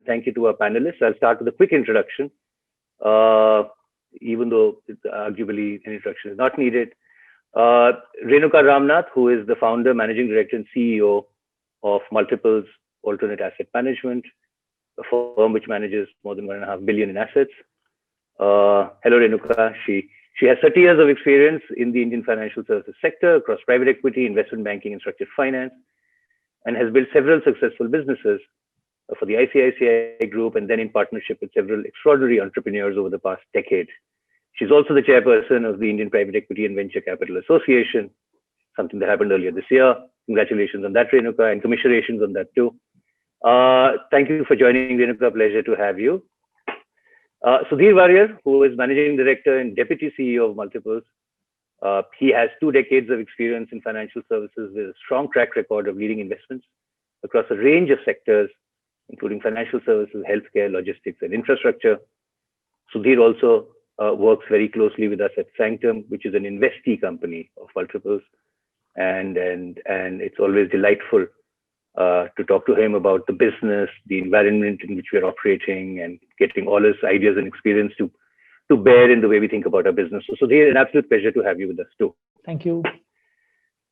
thank you to our panelists. I'll start with a quick introduction, uh, even though arguably an introduction is not needed. Renuka Ramnath, who is the founder, managing director, and CEO of Multiples Alternate Asset Management, a firm which manages more than 1.5 billion in assets. Hello, Renuka. She has 30 years of experience in the Indian financial services sector across private equity, investment banking, and structured finance, and has built several successful businesses for the ICICI Group and then in partnership with several extraordinary entrepreneurs over the past decade. She's also the chairperson of the Indian Private Equity and Venture Capital Association, something that happened earlier this year. Congratulations on that, Renuka, and commiserations on that too. Thank you for joining, Renuka. Pleasure to have you. Sudhir Warrior, who is Managing Director and Deputy CEO of Multiples. He has 2 decades of experience in financial services with a strong track record of leading investments across a range of sectors, including financial services, healthcare, logistics, and infrastructure. Sudhir also works very closely with us at Sanctum, which is an investee company of Multiples, and it's always delightful to talk to him about the business, the environment in which we're operating, and getting all his ideas and experience to bear in the way we think about our business. So Sudhir, an absolute pleasure to have you with us too. Thank you.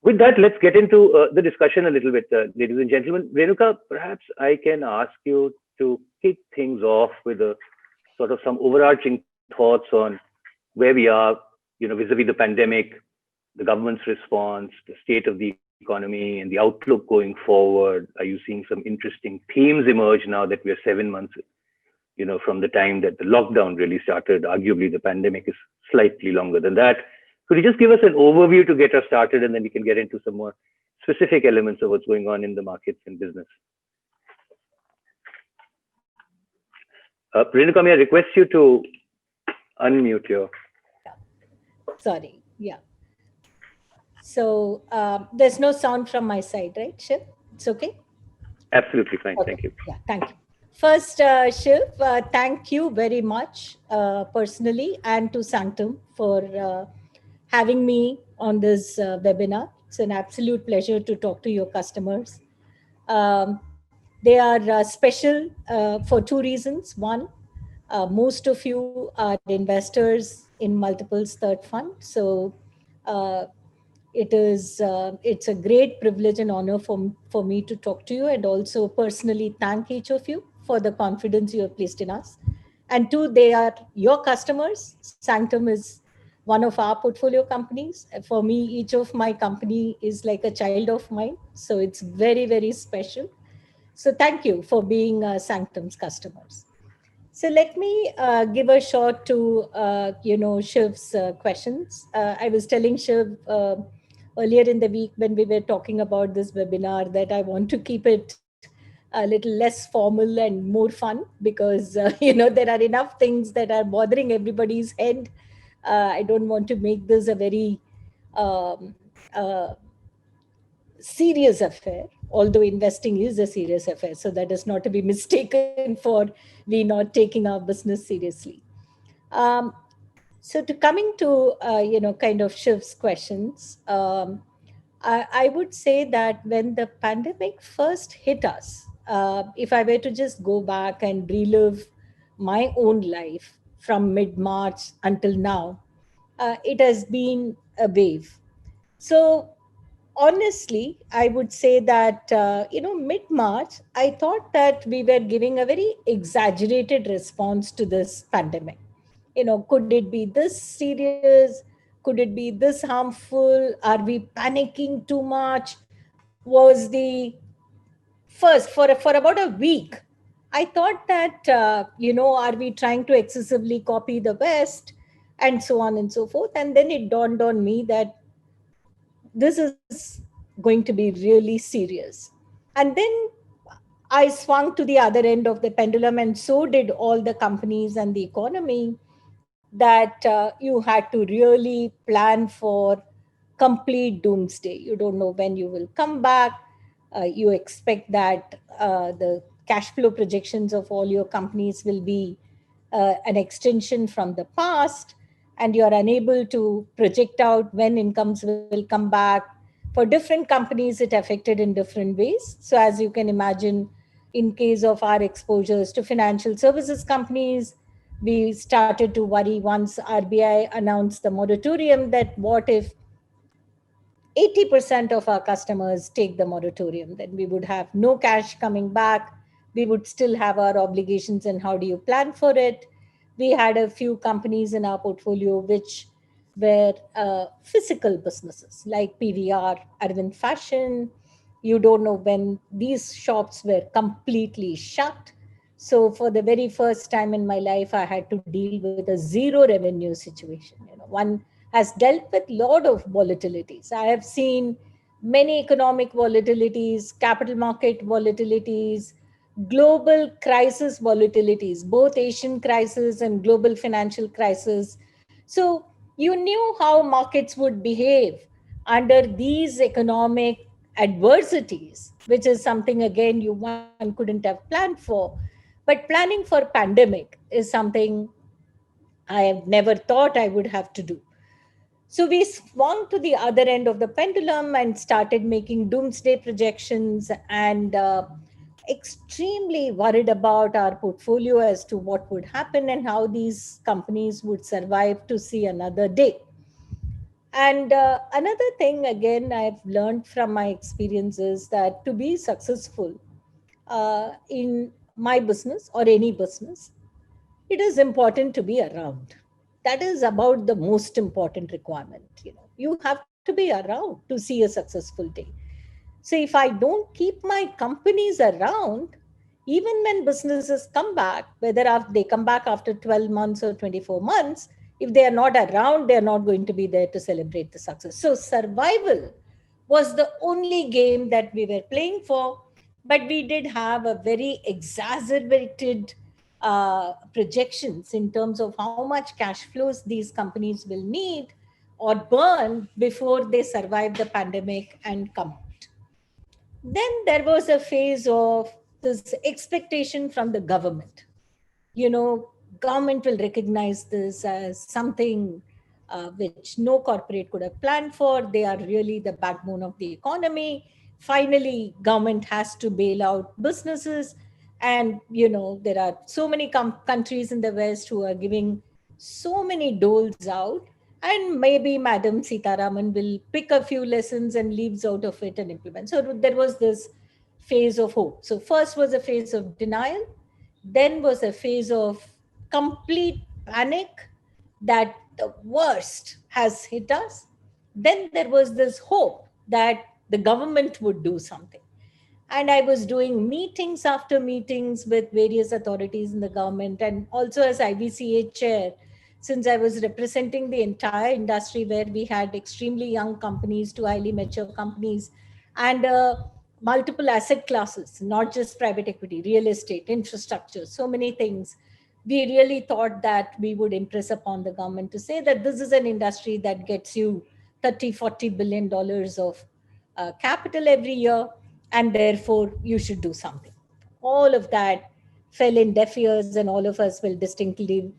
With that, let's get into the discussion a little bit, ladies and gentlemen. Renuka, perhaps I can ask you to kick things off with a sort of some overarching thoughts on where we are, vis-a-vis the pandemic, the government's response, the state of the economy, and the outlook going forward. Are you seeing some interesting themes emerge now that we're 7 months, from the time that the lockdown really started? Arguably, the pandemic is slightly longer than that. Could you just give us an overview to get us started, and then we can get into some more specific elements of what's going on in the markets and business? Renuka, may I request you to unmute your... Sorry, yeah. So there's no sound from my side, right, Shiv? It's okay? Absolutely fine, Okay. thank you. Yeah, thank you. First, Shiv, thank you very much personally and to Sanctum for having me on this webinar. It's an absolute pleasure to talk to your customers. They are special for 2 reasons. One, most of you are investors in Multiples Third Fund. So it's a great privilege and honor for me to talk to you, and also personally thank each of you for the confidence you have placed in us. And two, they are your customers. Sanctum is one of our portfolio companies. For me, each of my company is like a child of mine. So it's very, very special. So thank you for being Sanctum's customers. So let me give a shot to, Shiv's questions. I was telling Shiv earlier in the week when we were talking about this webinar that I want to keep it a little less formal and more fun because, there are enough things that are bothering everybody's head. I don't want to make this a very serious affair, although investing is a serious affair. So that is not to be mistaken for we not taking our business seriously. So to coming to, kind of Shiv's questions, I would say that when the pandemic first hit us, if I were to just go back and relive my own life from mid-March until now, it has been a wave. So honestly, I would say that, mid-March, I thought that we were giving a very exaggerated response to this pandemic. Could it be this serious? Could it be this harmful? Are we panicking too much? Was the first, for about a week, I thought that, are we trying to excessively copy the West and so on and so forth? And then it dawned on me that this is going to be really serious. And then I swung to the other end of the pendulum, and so did all the companies and the economy, that you had to really plan for complete doomsday. You don't know when you will come back. You expect that the cash flow projections of all your companies will be an extension from the past, and you are unable to project out when incomes will come back. For different companies, it affected in different ways. So as you can imagine, in case of our exposures to financial services companies, we started to worry once RBI announced the moratorium that what if 80% of our customers take the moratorium, then we would have no cash coming back. We would still have our obligations, and how do you plan for it? We had a few companies in our portfolio which were physical businesses like PVR, Arvind Fashion. You don't know when these shops were completely shut. So for the very first time in my life, I had to deal with a zero revenue situation. One has dealt with a lot of volatilities. I have seen many economic volatilities, capital market volatilities, global crisis volatilities, both Asian crisis and global financial crisis. So you knew how markets would behave under these economic adversities, which is something again one couldn't have planned for. But planning for pandemic is something I have never thought I would have to do. So we swung to the other end of the pendulum and started making doomsday projections and extremely worried about our portfolio as to what would happen and how these companies would survive to see another day. And another thing, again, I've learned from my experiences that to be successful in my business or any business, it is important to be around. That is about the most important requirement. You have to be around to see a successful day. So if I don't keep my companies around, even when businesses come back, whether they come back after 12 months or 24 months, if they are not around, they are not going to be there to celebrate the success. So survival was the only game that we were playing for, but we did have a very exacerbated projections in terms of how much cash flows these companies will need or burn before they survive the pandemic and come out. Then there was a phase of this expectation from the government. Government will recognize this as something which no corporate could have planned for. They are really the backbone of the economy. Finally, government has to bail out businesses. And, there are so many countries in the West who are giving so many doles out. And maybe Madam Sitaraman will pick a few lessons and leaves out of it and implement. So there was this phase of hope. So first was a phase of denial, then was a phase of complete panic that the worst has hit us. Then there was this hope that the government would do something. And I was doing meetings after meetings with various authorities in the government, and also as IBCA chair, since I was representing the entire industry where we had extremely young companies to highly mature companies and multiple asset classes, not just private equity, real estate, infrastructure, so many things. We really thought that we would impress upon the government to say that this is an industry that gets you 30-40 billion dollars of capital every year, and therefore you should do something. All of that fell in deaf ears, and all of us will distinctly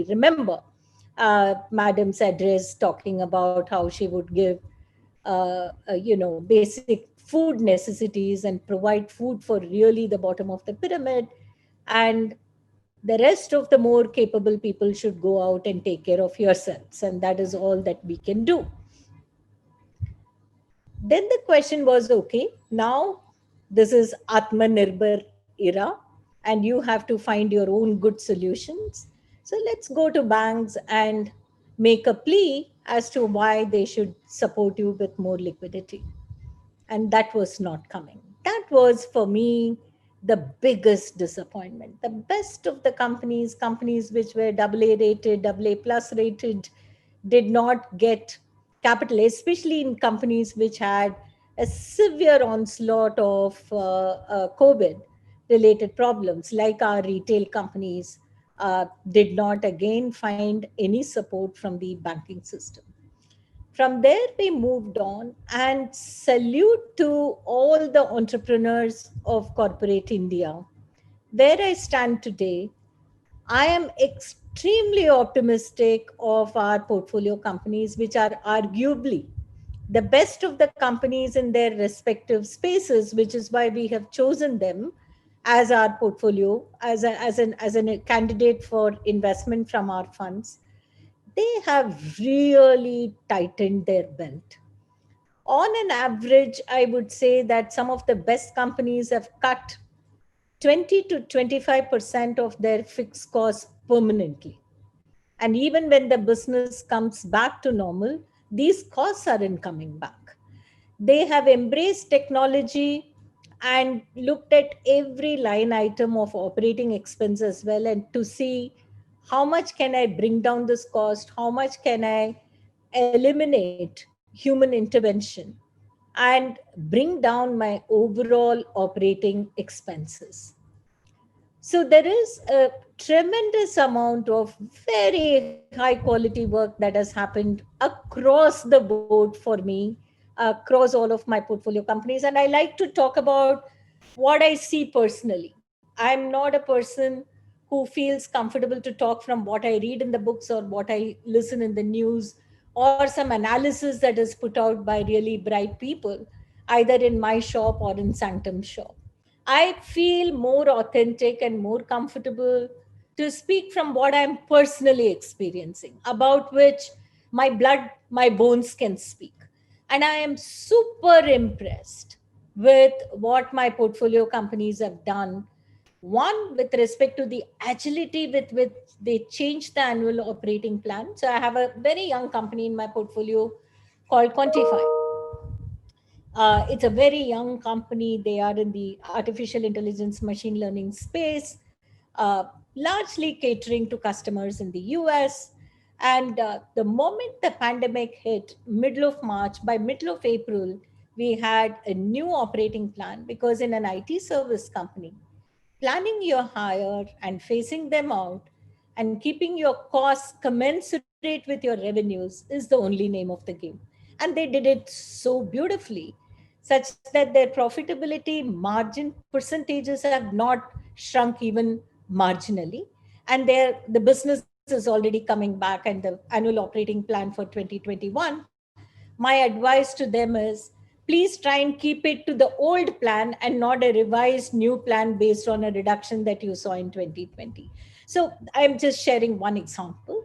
remember Madam's address talking about how she would give, basic food necessities and provide food for really the bottom of the pyramid, and the rest of the more capable people should go out and take care of yourselves, and that is all that we can do. Then the question was, okay, now this is Atmanirbhar era, and you have to find your own good solutions. So let's go to banks and make a plea as to why they should support you with more liquidity. And that was not coming. That was for me the biggest disappointment. The best of the companies which were AA rated, AA plus rated, did not get capital, especially in companies which had a severe onslaught of COVID related problems, like our retail companies, did not again find any support from the banking system. From there, we moved on, and salute to all the entrepreneurs of corporate India. Where I stand today, I am extremely optimistic of our portfolio companies, which are arguably the best of the companies in their respective spaces, which is why we have chosen them as our portfolio, as a candidate for investment from our funds. They have really tightened their belt. On an average, I would say that some of the best companies have cut 20 to 25% of their fixed costs permanently. And even when the business comes back to normal, these costs aren't coming back. They have embraced technology and looked at every line item of operating expense as well, and to see how much can I bring down this cost, how much can I eliminate human intervention and bring down my overall operating expenses. So there is a tremendous amount of very high quality work that has happened across the board for me, across all of my portfolio companies. And I like to talk about what I see personally. I'm not a person who feels comfortable to talk from what I read in the books or what I listen in the news or some analysis that is put out by really bright people, either in my shop or in Sanctum shop. I feel more authentic and more comfortable to speak from what I'm personally experiencing, about which my blood, my bones can speak. And I am super impressed with what my portfolio companies have done. One, with respect to the agility with which they changed the annual operating plan. So I have a very young company in my portfolio called Quantify. It's a very young company. They are in the artificial intelligence, machine learning space, largely catering to customers in the US. And the moment the pandemic hit, middle of March, by middle of April, we had a new operating plan, because in an IT service company, planning your hire and phasing them out and keeping your costs commensurate with your revenues is the only name of the game. And they did it so beautifully, such that their profitability margin percentages have not shrunk even marginally. And the business is already coming back, and the annual operating plan for 2021, my advice to them is, please try and keep it to the old plan and not a revised new plan based on a reduction that you saw in 2020. So I'm just sharing one example,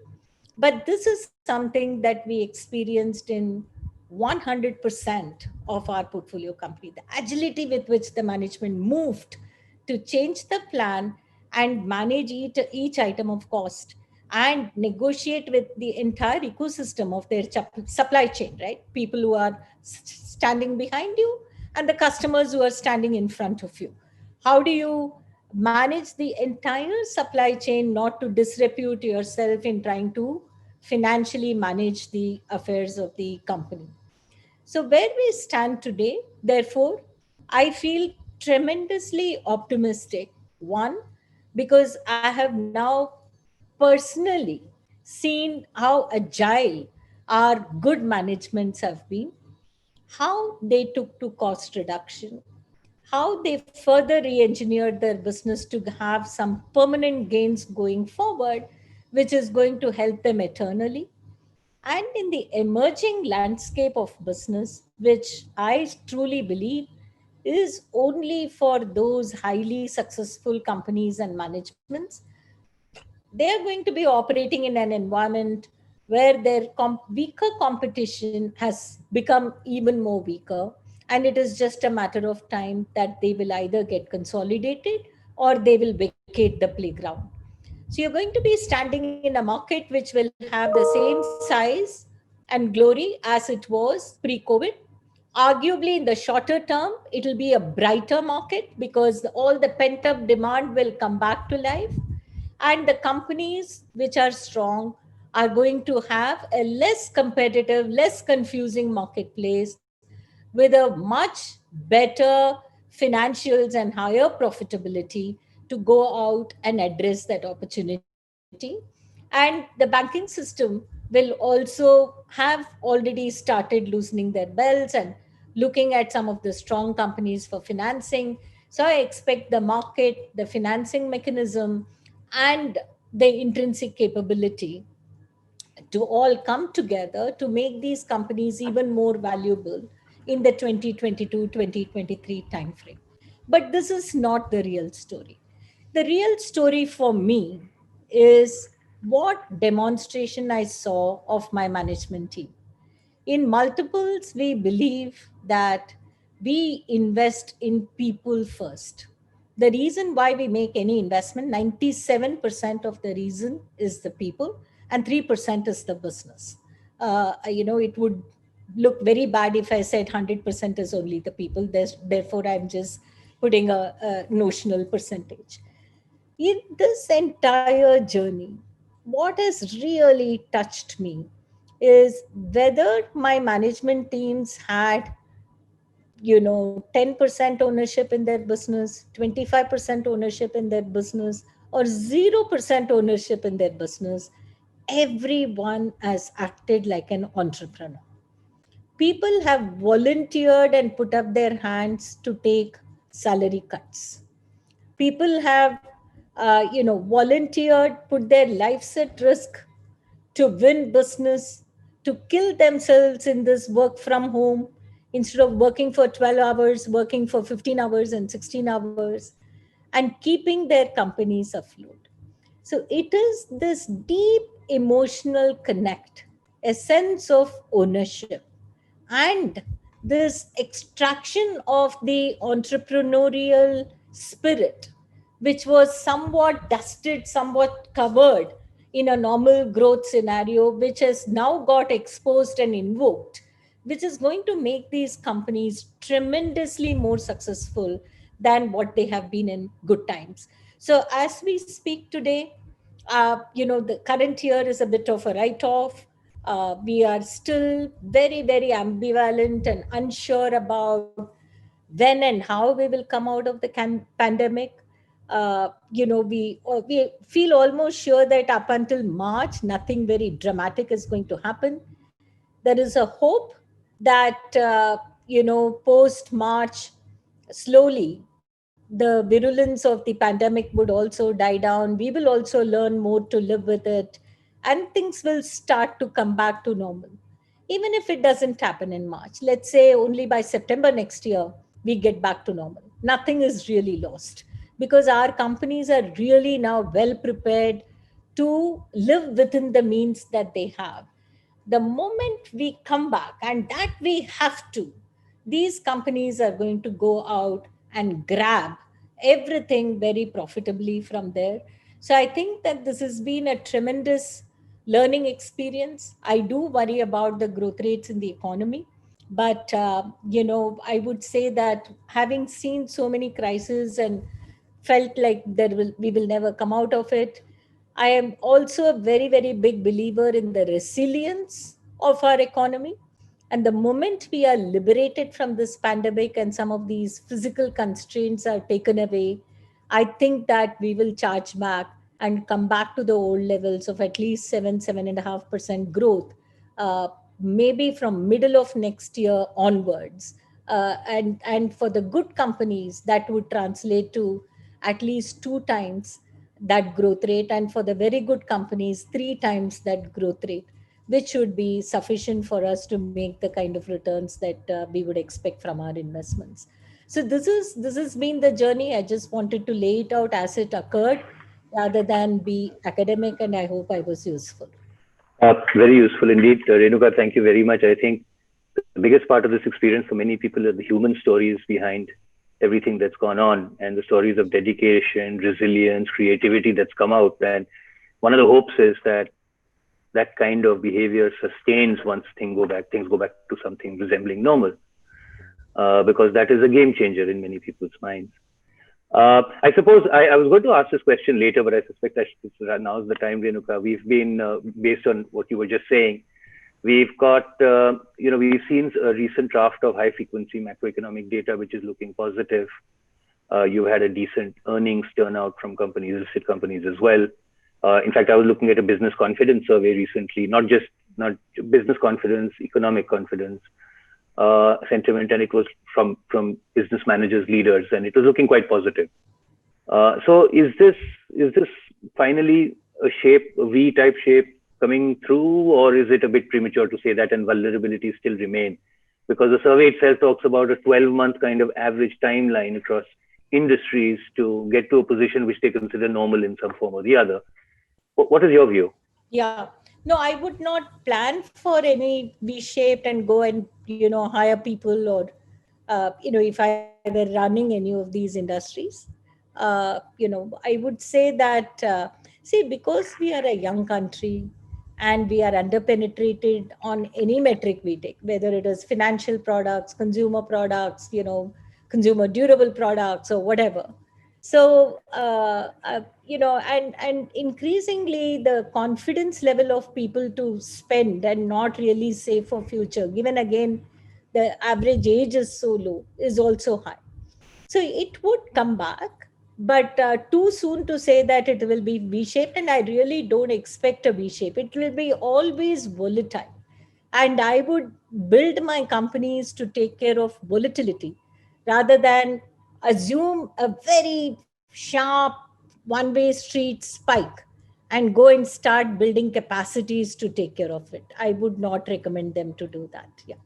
but this is something that we experienced in 100% of our portfolio company. The agility with which the management moved to change the plan and manage each item of cost and negotiate with the entire ecosystem of their supply chain, right? People who are standing behind you and the customers who are standing in front of you. How do you manage the entire supply chain not to disrepute yourself in trying to financially manage the affairs of the company? So, where we stand today, therefore, I feel tremendously optimistic. One, because I have now personally seen how agile our good managements have been, how they took to cost reduction, how they further re engineered their business to have some permanent gains going forward, which is going to help them eternally. And in the emerging landscape of business, which I truly believe is only for those highly successful companies and managements, they are going to be operating in an environment where their weaker competition has become even more weaker. And it is just a matter of time that they will either get consolidated or they will vacate the playground. So you're going to be standing in a market which will have the same size and glory as it was pre COVID. Arguably, in the shorter term, it will be a brighter market because all the pent up demand will come back to life. And the companies which are strong are going to have a less competitive, less confusing marketplace with a much better financials and higher profitability to go out and address that opportunity. And the banking system will also have already started loosening their belts and looking at some of the strong companies for financing. So I expect the market, the financing mechanism, and the intrinsic capability to all come together to make these companies even more valuable in the 2022-2023 timeframe. But this is not the real story. The real story for me is what demonstration I saw of my management team. In multiples, we believe that we invest in people first. The reason why we make any investment, 97% of the reason is the people, and 3% is the business. It would look very bad if I said 100% is only the people. Therefore, I'm just putting a notional percentage. In this entire journey, what has really touched me is whether my management teams had 10% ownership in their business, 25% ownership in their business, or 0% ownership in their business. Everyone has acted like an entrepreneur. People have volunteered and put up their hands to take salary cuts. People have volunteered, put their lives at risk to win business, to kill themselves in this work from home, instead of working for 12 hours, working for 15 hours and 16 hours, and keeping their companies afloat. So it is this deep emotional connect, a sense of ownership, and this extraction of the entrepreneurial spirit, which was somewhat dusted, somewhat covered in a normal growth scenario, which has now got exposed and invoked, which is going to make these companies tremendously more successful than what they have been in good times. So as we speak today, the current year is a bit of a write-off. We are still very, very ambivalent and unsure about when and how we will come out of the pandemic. We feel almost sure that up until March, nothing very dramatic is going to happen. There is a hope that, post March, slowly the virulence of the pandemic would also die down. We will also learn more to live with it, and things will start to come back to normal. Even if it doesn't happen in March, let's say only by September next year, we get back to normal. Nothing is really lost because our companies are really now well prepared to live within the means that they have. The moment we come back, and that we have to, these companies are going to go out and grab everything very profitably from there. So I think that this has been a tremendous learning experience. I do worry about the growth rates in the economy, but I would say that having seen so many crises and felt like we will never come out of it, I am also a very, very big believer in the resilience of our economy. And the moment we are liberated from this pandemic and some of these physical constraints are taken away, I think that we will charge back and come back to the old levels of at least 7.5% growth, maybe from middle of next year onwards. And for the good companies, that would translate to at least 2 times that growth rate, and for the very good companies, 3 times that growth rate, which should be sufficient for us to make the kind of returns that we would expect from our investments. So this has been the journey. I just wanted to lay it out as it occurred rather than be academic, and I hope I was useful. Very useful indeed. Renuka, thank you very much. I think the biggest part of this experience for many people are the human stories behind everything that's gone on, and the stories of dedication, resilience, creativity that's come out. And one of the hopes is that that kind of behavior sustains once things go back to something resembling normal, because that is a game changer in many people's minds. I suppose I was going to ask this question later, but I suspect now's the time, Renuka. We've been, based on what you were just saying, we've got, we've seen a recent draft of high frequency macroeconomic data, which is looking positive. You had a decent earnings turnout from companies, listed companies as well. In fact, I was looking at a business confidence survey recently, not business confidence, economic confidence sentiment, and it was from business managers, leaders, and it was looking quite positive. So is this finally a V-type shape coming through, or is it a bit premature to say that and vulnerabilities still remain? Because the survey itself talks about a 12-month kind of average timeline across industries to get to a position which they consider normal in some form or the other. What is your view? Yeah. No, I would not plan for any V-shaped and go and, hire people or, if I were running any of these industries. I would say that, see, because we are a young country and we are underpenetrated on any metric we take, whether it is financial products, consumer durable products or whatever. So and increasingly the confidence level of people to spend and not really save for future, given again the average age is so low, is also high. So it would come back, but too soon to say that it will be V-shaped, and I really don't expect a V-shape. It will be always volatile, and I would build my companies to take care of volatility rather than assume a very sharp one-way street spike and go and start building capacities to take care of it. I would not recommend them to do that. Yeah.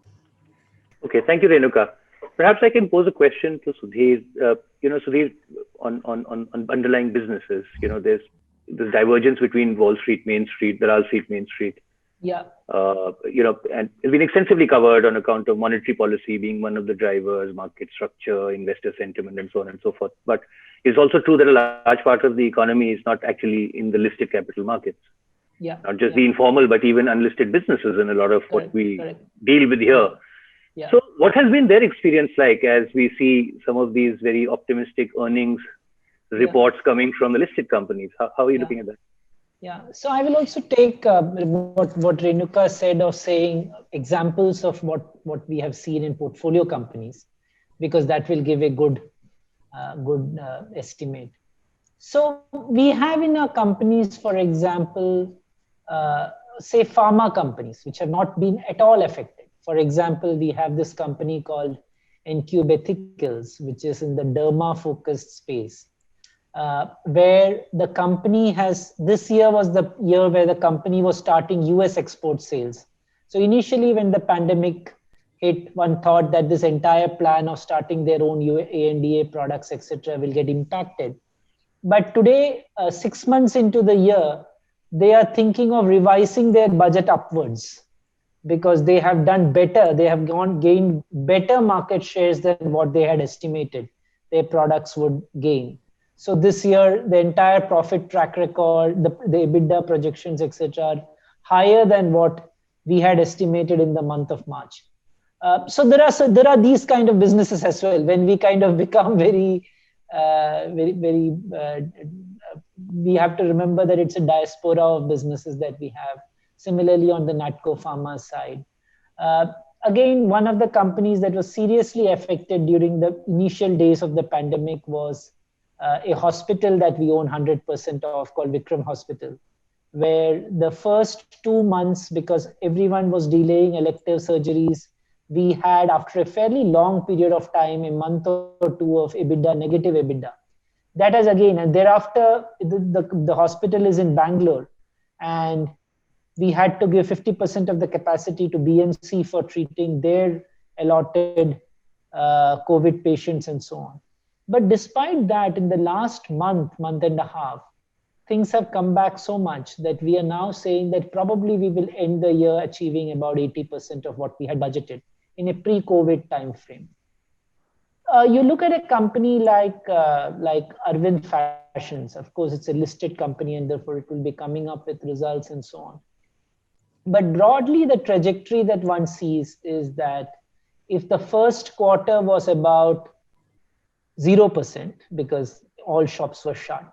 Okay, thank you, Renuka. Perhaps I can pose a question to Sudhir. Sudhir, on underlying businesses, there's divergence between Wall Street, Main Street, Dalal Street, Main Street. Yeah. And it's been extensively covered on account of monetary policy being one of the drivers, market structure, investor sentiment, and so on and so forth. But it's also true that a large part of the economy is not actually in the listed capital markets. Yeah. Not just the informal, but even unlisted businesses in a lot of what we deal with here. Yeah. So what has been their experience like as we see some of these very optimistic earnings reports coming from the listed companies? How are you looking at that? Yeah, so I will also take what Renuka said of saying examples of what we have seen in portfolio companies, because that will give a good estimate. So we have in our companies, for example, say pharma companies, which have not been at all affected. For example, we have this company called Encube Ethicals, which is in the derma-focused space, where the company this year was the year where the company was starting US export sales. So initially when the pandemic hit, one thought that this entire plan of starting their own ANDA products, etc., will get impacted. But today, 6 months into the year, they are thinking of revising their budget upwards, because they have done better. They have gained better market shares than what they had estimated their products would gain. So this year, the entire profit track record, the EBITDA projections, etc., are higher than what we had estimated in the month of March. So there are these kind of businesses as well. When we kind of become we have to remember that it's a diaspora of businesses that we have. Similarly, on the Natco Pharma side. Again, one of the companies that was seriously affected during the initial days of the pandemic was a hospital that we own 100% of, called Vikram Hospital, where the first 2 months, because everyone was delaying elective surgeries, we had, after a fairly long period of time, a month or two of EBITDA, negative EBITDA. That has again, and thereafter, the hospital is in Bangalore, and we had to give 50% of the capacity to BMC for treating their allotted COVID patients and so on. But despite that, in the last month and a half, things have come back so much that we are now saying that probably we will end the year achieving about 80% of what we had budgeted in a pre-COVID timeframe. You look at a company like Arvind Fashions. Of course, it's a listed company and therefore it will be coming up with results and so on. But broadly, the trajectory that one sees is that if the first quarter was about 0% because all shops were shut,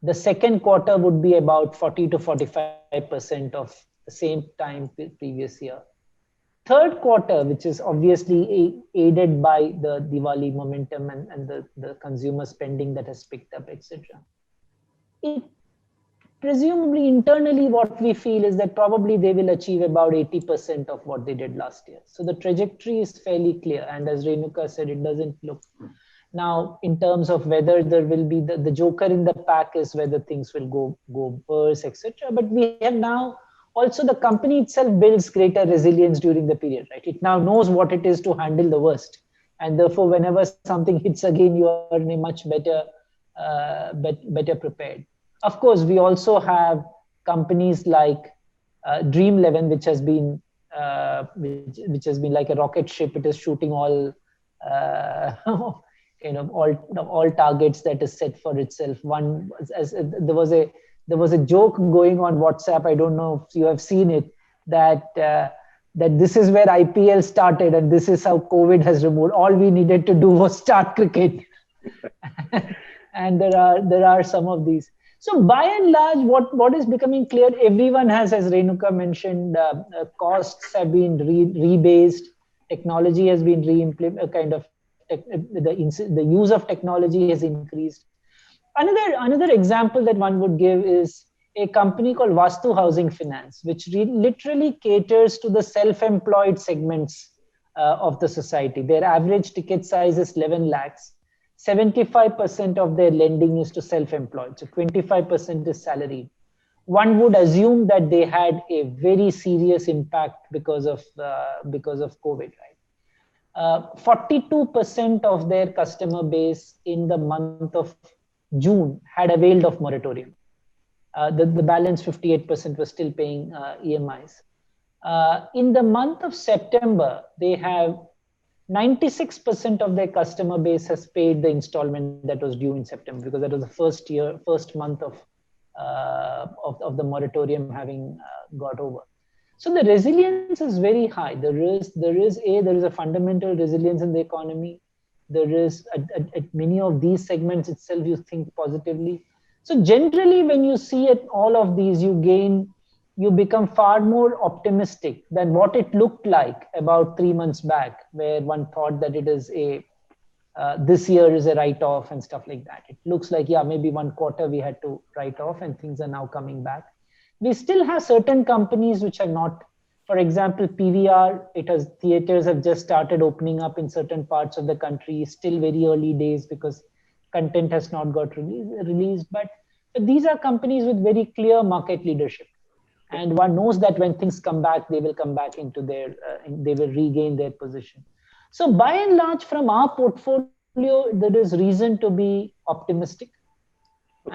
the second quarter would be about 40 to 45% of the same time previous year. Third quarter, which is obviously aided by the Diwali momentum and the consumer spending that has picked up, etc. Presumably internally what we feel is that probably they will achieve about 80% of what they did last year. So the trajectory is fairly clear. And as Renuka said, it doesn't look now in terms of whether there will be the joker in the pack is whether things will go worse, etc. But we have now also the company itself builds greater resilience during the period, right? It now knows what it is to handle the worst. And therefore, whenever something hits again, you are in a much better prepared. Of course, we also have companies like Dream11, which has been like a rocket ship. It is shooting all all targets that is set for itself. There was a joke going on WhatsApp. I don't know if you have seen it, that this is where IPL started and this is how COVID has removed. All we needed to do was start cricket. And there are some of these. So by and large, what is becoming clear, everyone has, as Renuka mentioned, costs have been rebased, technology has been reimplemented, the use of technology has increased. Another example that one would give is a company called Vastu Housing Finance, which literally caters to the self-employed segments of the society. Their average ticket size is 11 lakhs. 75% of their lending is to self-employed, so 25% is salaried. One would assume that they had a very serious impact because of COVID, right? 42% of their customer base in the month of June had availed of moratorium. The balance 58% was still paying EMIs. In the month of September, they have 96% of their customer base has paid the installment that was due in September, because that was the first month of the moratorium having got over. So the resilience is very high. There is a fundamental resilience in the economy. There is at many of these segments itself, you think positively. So generally, when you see it, all of these, you become far more optimistic than what it looked like about 3 months back, where one thought that it is this year is a write-off and stuff like that. It looks like, yeah, maybe one quarter we had to write off and things are now coming back. We still have certain companies which are not, for example, PVR, theaters have just started opening up in certain parts of the country, still very early days because content has not got released. But these are companies with very clear market leadership. And one knows that when things come back, they will come back into they will regain their position. So by and large, from our portfolio, there is reason to be optimistic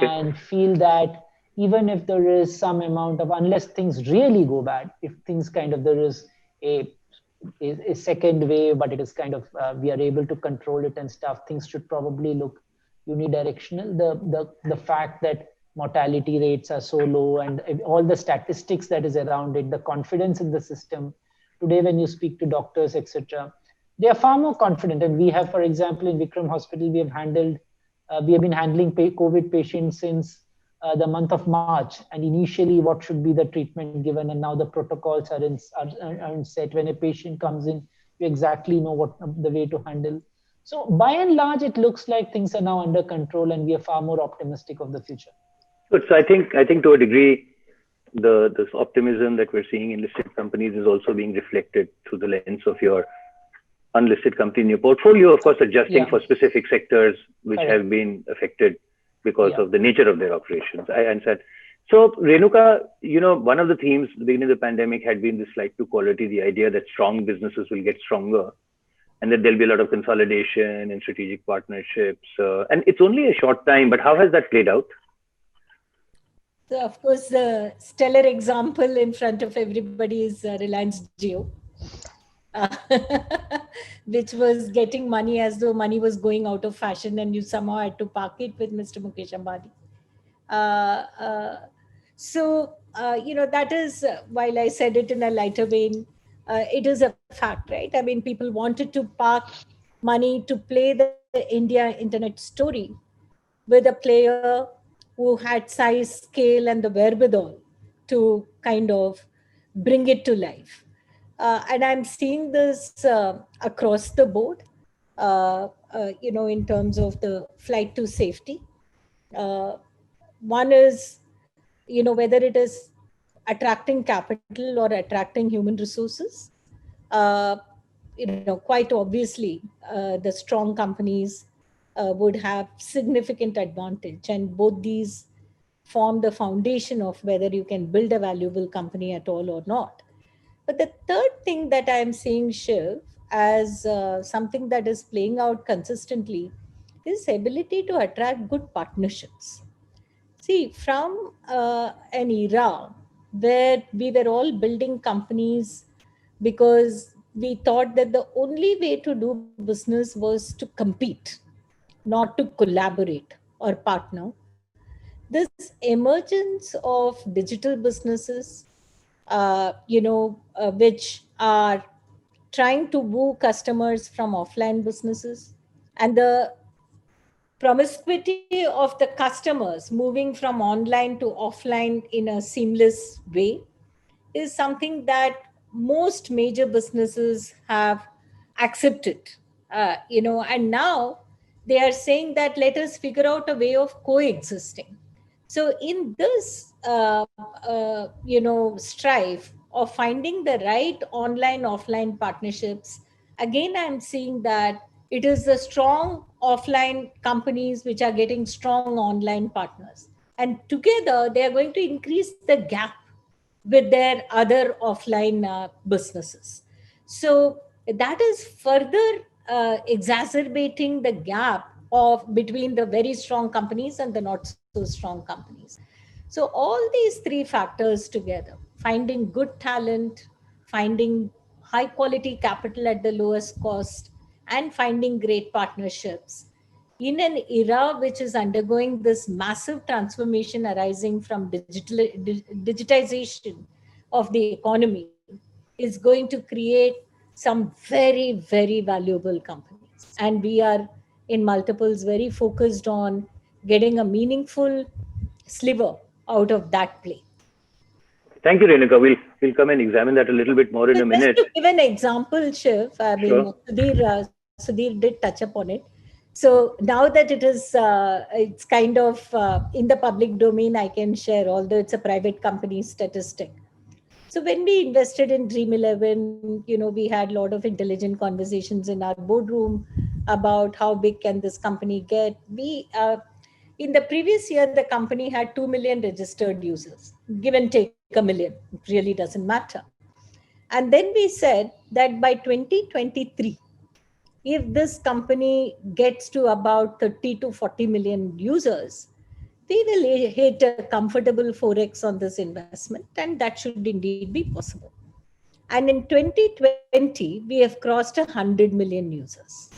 and feel that even if there is some amount of, unless things really go bad, if things there is a second wave, but it is we are able to control it and stuff, things should probably look unidirectional. The fact that mortality rates are so low and all the statistics that is around it, the confidence in the system. Today, when you speak to doctors, etc., they are far more confident. And we have, for example, in Vikram Hospital, we have been handling COVID patients since the month of March. And initially, what should be the treatment given? And now the protocols are set. When a patient comes in, you exactly know what the way to handle. So by and large, it looks like things are now under control and we are far more optimistic of the future. Good. So I think to a degree, this optimism that we're seeing in listed companies is also being reflected through the lens of your unlisted company in your portfolio, of course, adjusting for specific sectors which have been affected because of the nature of their operations. I understand. So Renuka, one of the themes at the beginning of the pandemic had been this flight to quality, the idea that strong businesses will get stronger and that there'll be a lot of consolidation and strategic partnerships. And it's only a short time, but how has that played out? So, of course, the stellar example in front of everybody is Reliance Jio, which was getting money as though money was going out of fashion and you somehow had to park it with Mr. Mukesh Ambani. That is, while I said it in a lighter vein, it is a fact, right? I mean, people wanted to park money to play the India internet story with a player who had size, scale, and the wherewithal to bring it to life. And I'm seeing this across the board, in terms of the flight to safety. One is, whether it is attracting capital or attracting human resources. Quite obviously, the strong companies would have significant advantage, and both these form the foundation of whether you can build a valuable company at all or not. But the third thing that I'm seeing, Shiv, as something that is playing out consistently is ability to attract good partnerships. See, from an era where we were all building companies because we thought that the only way to do business was to compete, not to collaborate or partner. This emergence of digital businesses, which are trying to woo customers from offline businesses, and the promiscuity of the customers moving from online to offline in a seamless way is something that most major businesses have accepted. And now they are saying that let us figure out a way of coexisting. So in this strife of finding the right online offline partnerships, again I'm seeing that it is the strong offline companies which are getting strong online partners, and together they are going to increase the gap with their other offline businesses. So that is further exacerbating the gap of between the very strong companies and the not so strong companies. So all these three factors together, finding good talent, finding high quality capital at the lowest cost, and finding great partnerships in an era which is undergoing this massive transformation arising from digitization of the economy, is going to create some very, very valuable companies. And we are in multiples very focused on getting a meaningful sliver out of that play. Thank you, Renuka. We'll come and examine that a little bit more in a minute. Just to give an example, Shiv, I mean, Sure. Sudhir did touch upon it. So now that it's kind of in the public domain, I can share, although it's a private company statistic. So when we invested in Dream11, we had a lot of intelligent conversations in our boardroom about how big can this company get. In the previous year, the company had 2 million registered users, give and take a million. It really doesn't matter. And then we said that by 2023, if this company gets to about 30 to 40 million users, we will hit a comfortable 4x on this investment, and that should indeed be possible. And in 2020, we have crossed 100 million users.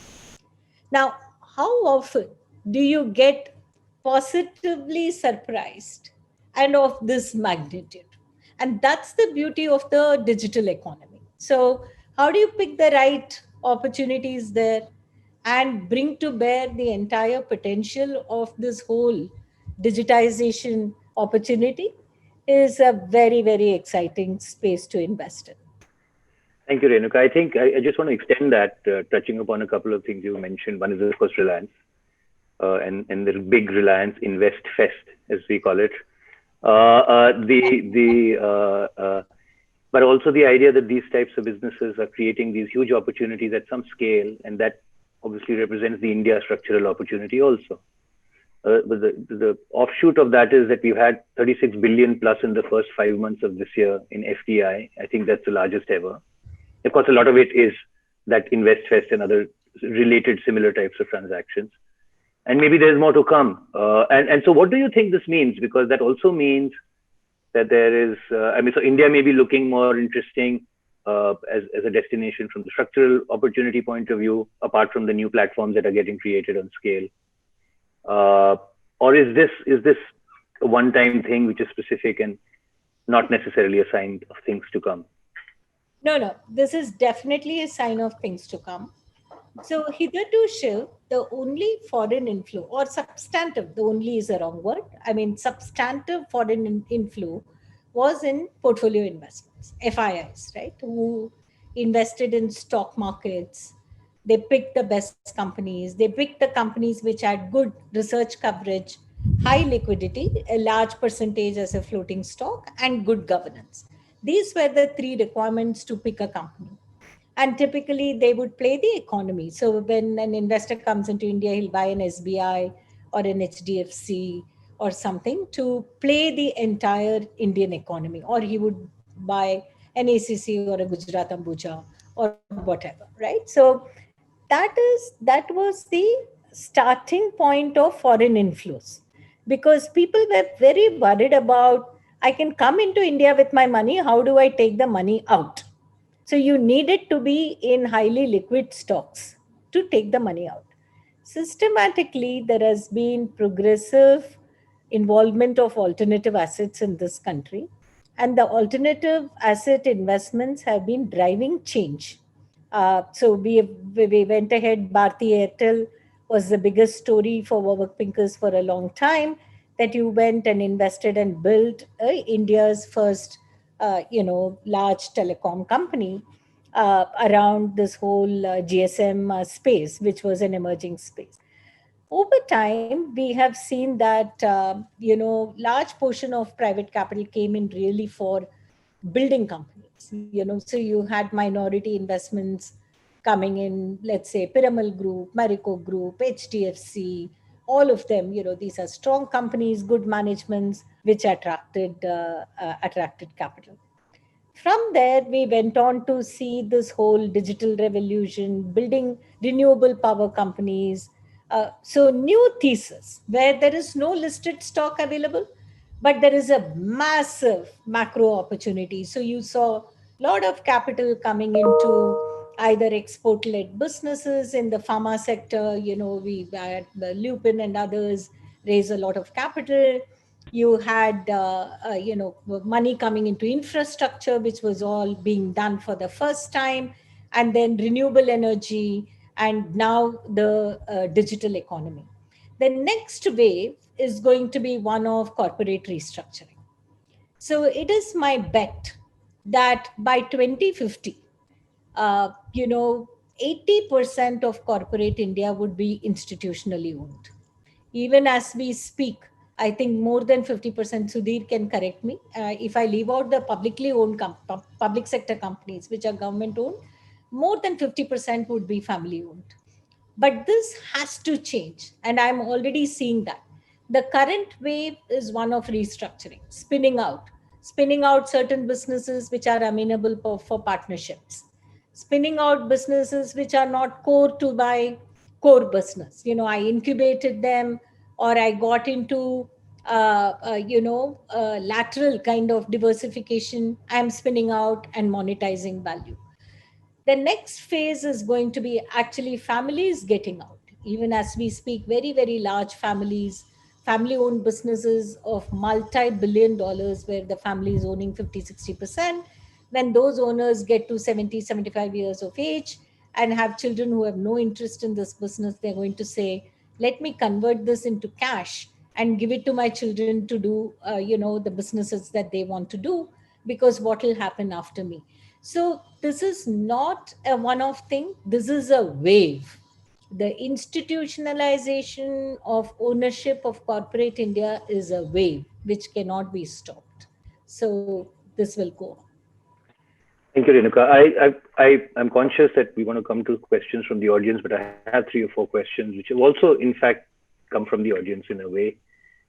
Now, how often do you get positively surprised and of this magnitude? And that's the beauty of the digital economy. So how do you pick the right opportunities there and bring to bear the entire potential of this whole digitization opportunity is a very, very exciting space to invest in. Thank you, Renuka. I think I just want to extend that, touching upon a couple of things you mentioned. One is, of course, Reliance, and the big Reliance Invest Fest, as we call it. But also the idea that these types of businesses are creating these huge opportunities at some scale, and that obviously represents the India structural opportunity also. But the offshoot of that is that we've had 36 billion plus in the first 5 months of this year in FDI. I think that's the largest ever. Of course, a lot of it is that InvestFest and other related similar types of transactions. And maybe there's more to come. And so what do you think this means? Because that also means that there is, so India may be looking more interesting as a destination from the structural opportunity point of view, apart from the new platforms that are getting created on scale. Or is this a one-time thing which is specific and not necessarily a sign of things to come? No, this is definitely a sign of things to come. So hitherto, Shiv, the only foreign inflow, or substantive, the only is a wrong word. I mean, substantive foreign inflow was in portfolio investments, FIIs, right? Who invested in stock markets. They picked the best companies. They picked the companies which had good research coverage, high liquidity, a large percentage as a floating stock, and good governance. These were the three requirements to pick a company. And typically they would play the economy. So when an investor comes into India, he'll buy an SBI or an HDFC or something to play the entire Indian economy, or he would buy an ACC or a Gujarat Ambuja or whatever, right? So that was the starting point of foreign inflows, because people were very worried about, I can come into India with my money, how do I take the money out? So you needed to be in highly liquid stocks to take the money out. Systematically, there has been progressive involvement of alternative assets in this country, and the alternative asset investments have been driving change. So we went ahead. Bharti Airtel was the biggest story for Warburg Pincus for a long time. That you went and invested and built India's first, large telecom company around this whole GSM space, which was an emerging space. Over time, we have seen that large portion of private capital came in really for building companies. So you had minority investments coming in, let's say Piramal Group, Marico Group, HDFC, all of them. These are strong companies, good managements, which attracted capital. From there, we went on to see this whole digital revolution, building renewable power companies. So, new thesis where there is no listed stock available, but there is a massive macro opportunity. So, you saw a lot of capital coming into either export led businesses in the pharma sector. We had Lupin and others raise a lot of capital. You had money coming into infrastructure, which was all being done for the first time, and then renewable energy, and now the digital economy. The next wave is going to be one of corporate restructuring. So it is my bet that by 2050, uh, you know 80% of corporate India would be institutionally owned. Even as we speak, I think more than 50%, Sudhir can correct me, if I leave out the publicly owned public sector companies, which are government owned, more than 50% would be family owned. But this has to change, and I'm already seeing that. The current wave is one of restructuring, spinning out certain businesses which are amenable for partnerships, spinning out businesses which are not core to my core business. I incubated them, or I got into lateral kind of diversification. I'm spinning out and monetizing value. The next phase is going to be actually families getting out. Even as we speak, very, very large families, family owned businesses of multi-billion dollars, where the family is owning 50, 60%. When those owners get to 70, 75 years of age and have children who have no interest in this business, they're going to say, let me convert this into cash and give it to my children to do, the businesses that they want to do, because what will happen after me? So this is not a one-off thing. This is a wave. The institutionalization of ownership of corporate India is a wave which cannot be stopped. So this will go on. Thank you, Renuka. I'm conscious that we want to come to questions from the audience, but I have 3 or 4 questions, which have also, in fact, come from the audience in a way.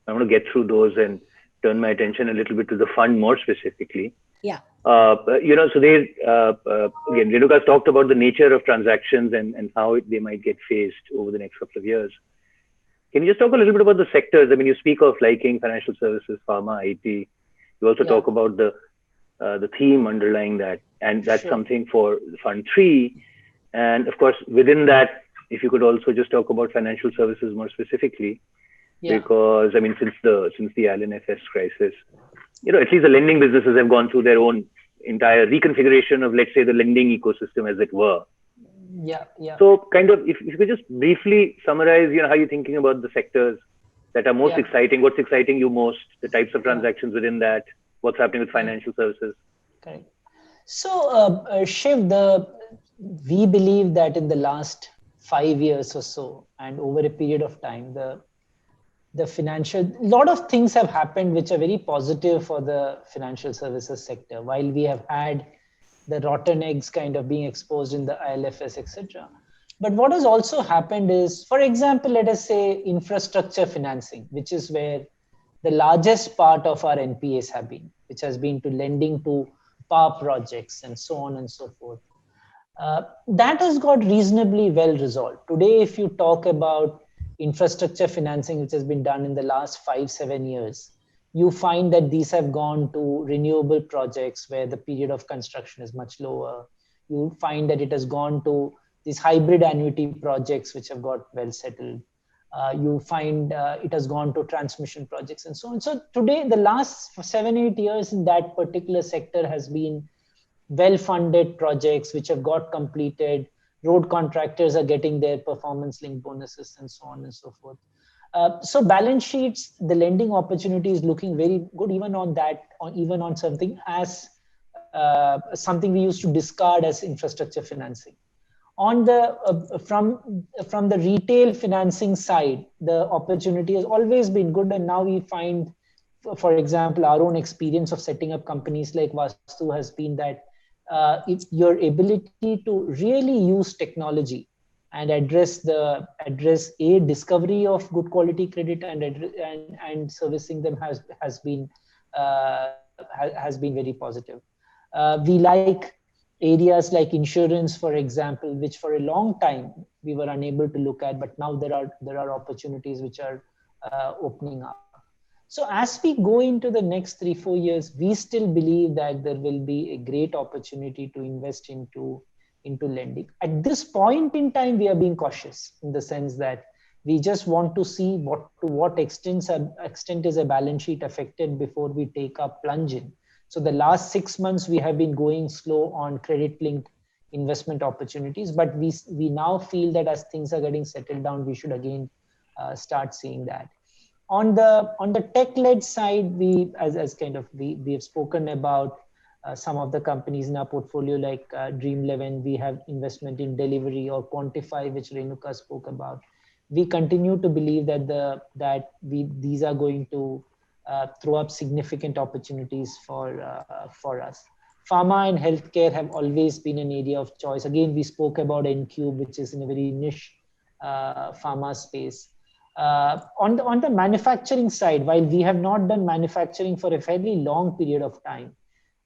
I want to get through those and turn my attention a little bit to the fund more specifically. Yeah. So again, Renuka's talked about the nature of transactions and how they might get phased over the next couple of years. Can you just talk a little bit about the sectors? I mean, you speak of liking financial services, pharma, IT. You also talk about the theme underlying that, and that's something for Fund 3. And of course, within that, if you could also just talk about financial services more specifically, because I mean, since the IL&FS crisis, at least the lending businesses have gone through their own entire reconfiguration of, let's say, the lending ecosystem, as it were. Yeah. So kind of, if you could just briefly summarize, how you're thinking about the sectors that are most exciting, what's exciting you most, the types of transactions within that, what's happening with financial services. Correct. So, Shiv, we believe that in the last 5 years or so, and over a period of time, a lot of things have happened which are very positive for the financial services sector. While we have had the rotten eggs kind of being exposed in the IL&FS, etc. But what has also happened is, for example, let us say infrastructure financing, which is where the largest part of our NPAs have been, which has been to lending to power projects and so on and so forth. That has got reasonably well resolved. Today, if you talk about infrastructure financing, which has been done in the last 5-7 years, you find that these have gone to renewable projects where the period of construction is much lower. You find that it has gone to these hybrid annuity projects, which have got well settled. You find it has gone to transmission projects and so on. So today, the last 7-8 years in that particular sector has been well-funded projects which have got completed. Road contractors are getting their performance-linked bonuses and so on and so forth. So balance sheets, the lending opportunity is looking very good, even on that, even on something as something we used to discard as infrastructure financing. On the from the retail financing side, the opportunity has always been good, and now we find, for example, our own experience of setting up companies like Vastu has been that it's your ability to really use technology and address a discovery of good quality credit and servicing them has been very positive. We like areas like insurance, for example, which for a long time we were unable to look at, but now there are opportunities which are opening up. So as we go into the next 3-4 years, we still believe that there will be a great opportunity to invest into lending. At this point in time, we are being cautious in the sense that we just want to see to what extent is a balance sheet affected before we take a plunge in. So the last 6 months, we have been going slow on credit-linked investment opportunities, but we now feel that as things are getting settled down, we should again start seeing that. On the tech-led side, we have spoken about some of the companies in our portfolio like Dream11. We have investment in Delivery or Quantify, which Renuka spoke about. We continue to believe that these are going to throw up significant opportunities for us. Pharma and healthcare have always been an area of choice. Again, we spoke about Ncube, which is in a very niche pharma space. On the manufacturing side, while we have not done manufacturing for a fairly long period of time,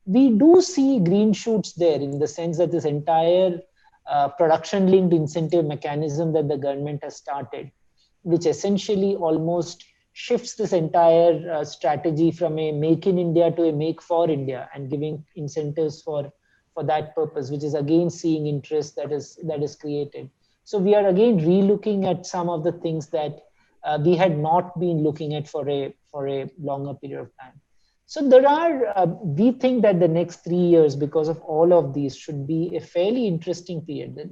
we do see green shoots there in the sense that this entire production-linked incentive mechanism that the government has started, which essentially almost shifts this entire strategy from a make in India to a make for India and giving incentives for that purpose, which is again seeing interest that is created. So we are again relooking at some of the things that we had not been looking at for a longer period of time. So we think that the next 3 years, because of all of these, should be a fairly interesting period.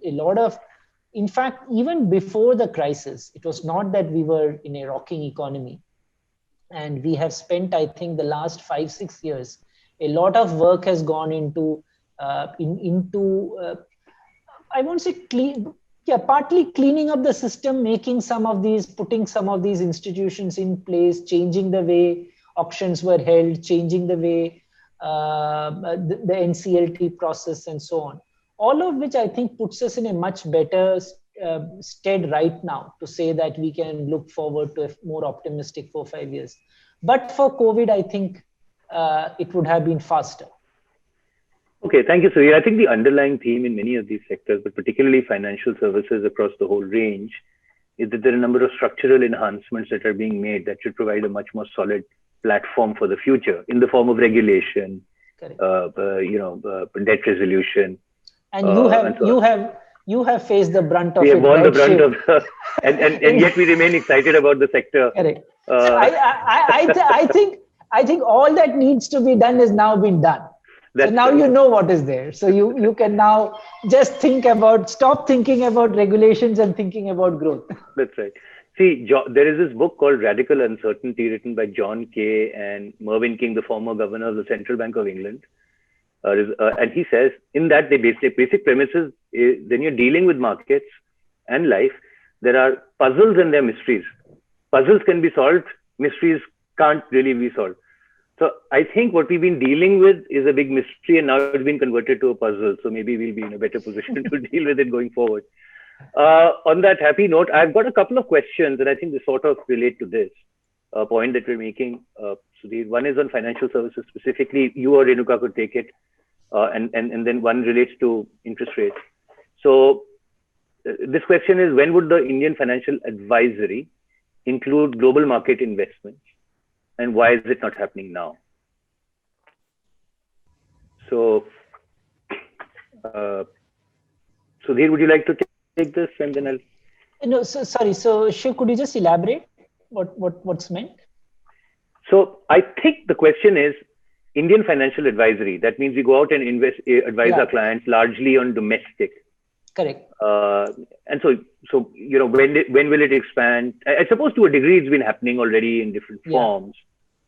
In fact, even before the crisis, it was not that we were in a rocking economy. And we have spent, I think, the last 5-6 years, a lot of work has gone into I won't say partly cleaning up the system, putting some of these institutions in place, changing the way auctions were held, changing the way the NCLT process and so on. All of which I think puts us in a much better stead right now to say that we can look forward to a more optimistic 4-5 years. But for COVID, I think it would have been faster. Okay, thank you, Sudhir. I think the underlying theme in many of these sectors, but particularly financial services across the whole range, is that there are a number of structural enhancements that are being made that should provide a much more solid platform for the future in the form of regulation, debt resolution. And you have faced the brunt of it. We have borne the brunt of, and yet we remain excited about the sector. Correct. So I think all that needs to be done has now been done. So now you know what is there. So you can now just stop thinking about regulations and thinking about growth. That's right. See, there is this book called Radical Uncertainty written by John Kay and Mervyn King, the former governor of the Central Bank of England. And he says in that the basic premises is when you're dealing with markets and life, there are puzzles and there are mysteries. Puzzles can be solved, mysteries can't really be solved. So I think what we've been dealing with is a big mystery, and now it's been converted to a puzzle. So maybe we'll be in a better position to deal with it going forward. On that happy note, I've got a couple of questions that I think they sort of relate to this. point that we're making, Sudhir. One is on financial services specifically. You or Renuka could take it, and then one relates to interest rates. So this question is, when would the Indian financial advisory include global market investments, and why is it not happening now? So, Sudhir, would you like to take this, and then I'll. No, so sorry. So Shiv, could you just elaborate what's meant? So I think the question is Indian financial advisory. That means we go out and advise our clients largely on domestic. Correct. And so when will it expand? I suppose to a degree it's been happening already in different forms.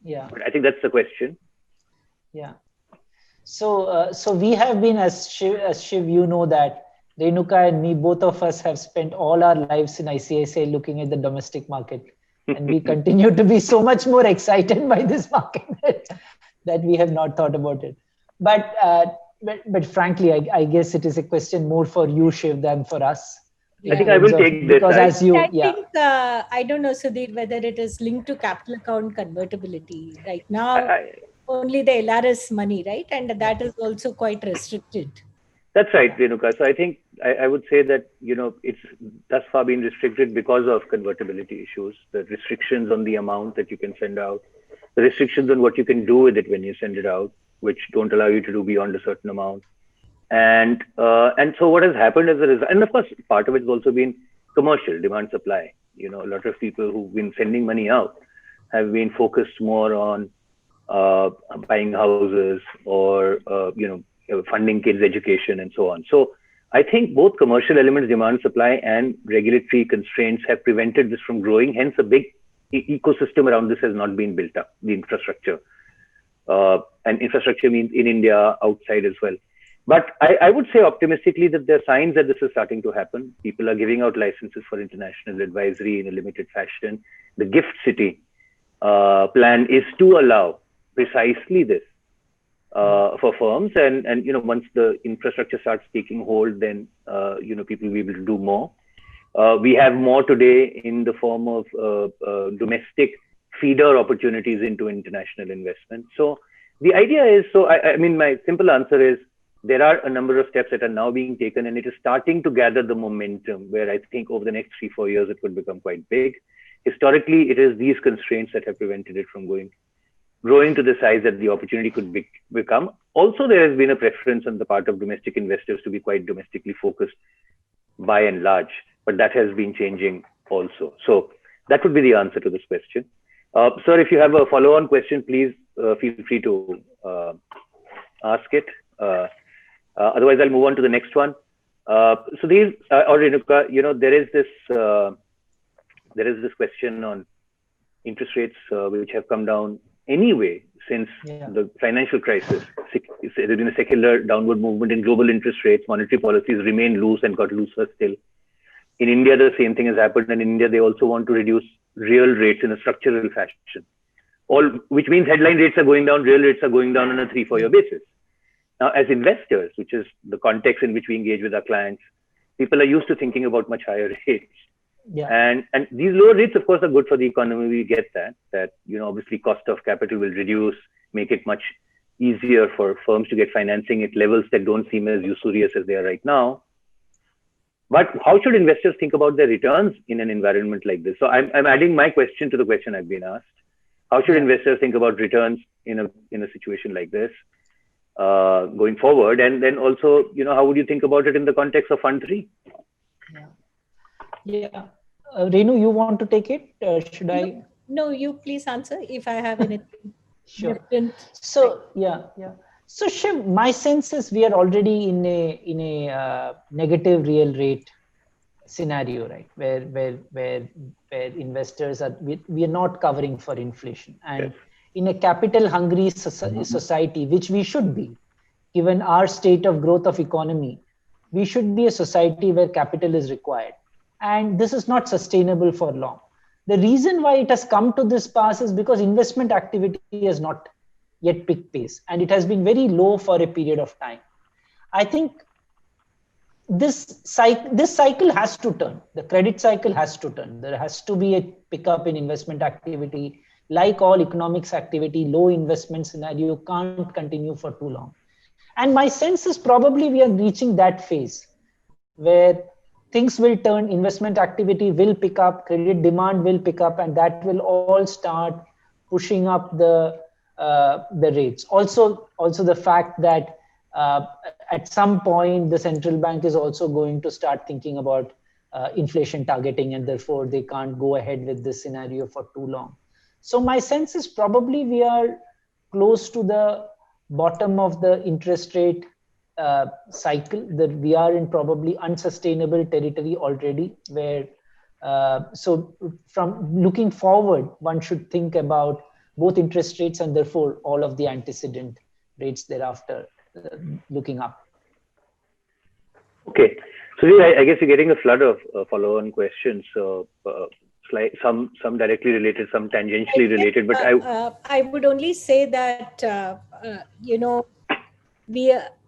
Yeah. But I think that's the question. Yeah. So we have been, as Shiv, you know that Renuka and me, both of us have spent all our lives in ICICI looking at the domestic market. And we continue to be so much more excited by this market that we have not thought about it. But frankly, I guess it is a question more for you, Shiv, than for us. I think I will take this. Because as you, I think, I don't know, Sudhir, whether it is linked to capital account convertibility. Right now, only the LRS money, right? And that is also quite restricted. That's right, Renuka. So I think I would say that, it's thus far been restricted because of convertibility issues, the restrictions on the amount that you can send out, the restrictions on what you can do with it when you send it out, which don't allow you to do beyond a certain amount. And so what has happened as a result, and of course, part of it has also been commercial demand supply. A lot of people who've been sending money out have been focused more on buying houses or, funding kids' education and so on. So I think both commercial elements, demand supply, and regulatory constraints have prevented this from growing. Hence, a big ecosystem around this has not been built up, the infrastructure. And infrastructure means in India, outside as well. But I would say optimistically that there are signs that this is starting to happen. People are giving out licenses for international advisory in a limited fashion. The GIFT City plan is to allow precisely this for firms. And once the infrastructure starts taking hold, then, people will be able to do more. We have more today in the form of domestic feeder opportunities into international investment. So the idea is, I mean, my simple answer is, there are a number of steps that are now being taken, and it is starting to gather the momentum where I think over the next 3-4 years, it could become quite big. Historically, it is these constraints that have prevented it from growing to the size that the opportunity could become. Also, there has been a preference on the part of domestic investors to be quite domestically focused by and large, but that has been changing also. So that would be the answer to this question. Sir, if you have a follow-on question, please feel free to ask it. Otherwise, I'll move on to the next one. Sudhir or Renuka, there is this question on interest rates which have come down anyway since the financial crisis. There's been a secular downward movement in global interest rates. Monetary policies remain loose and got looser still. In India, the same thing has happened. And in India, they also want to reduce real rates in a structural fashion. Which means headline rates are going down, real rates are going down on a 3-4 year basis. Now, as investors, which is the context in which we engage with our clients, people are used to thinking about much higher rates. Yeah. And these lower rates, of course, are good for the economy. We get that, obviously cost of capital will reduce, make it much easier for firms to get financing at levels that don't seem as usurious as they are right now. But how should investors think about their returns in an environment like this? So I'm adding my question to the question I've been asked. How should investors think about returns in a situation like this going forward? And then also, how would you think about it in the context of Fund 3? Yeah. Renu, you want to take it? Should I? No, you please answer if I have anything. Sure. Different. So, yeah. So, Shiv, my sense is we are already in a negative real rate scenario, right? Where investors we are not covering for inflation. And in a capital hungry society, which we should be, given our state of growth of economy, we should be a society where capital is required. And this is not sustainable for long. The reason why it has come to this pass is because investment activity has not yet picked pace, and it has been very low for a period of time. I think this cycle has to turn. The credit cycle has to turn. There has to be a pickup in investment activity. like all economics activity, low investment scenario can't continue for too long. And my sense is probably we are reaching that phase where things will turn, investment activity will pick up, credit demand will pick up, and that will all start pushing up the rates. Also the fact that at some point the central bank is also going to start thinking about inflation targeting, and therefore they can't go ahead with this scenario for too long. So my sense is probably we are close to the bottom of the interest rate cycle, that we are in probably unsustainable territory already, where so from looking forward, one should think about both interest rates and therefore all of the antecedent rates thereafter looking up. Okay. So I guess you're getting a flood of follow-on questions. So some directly related, some tangentially related. But I would only say that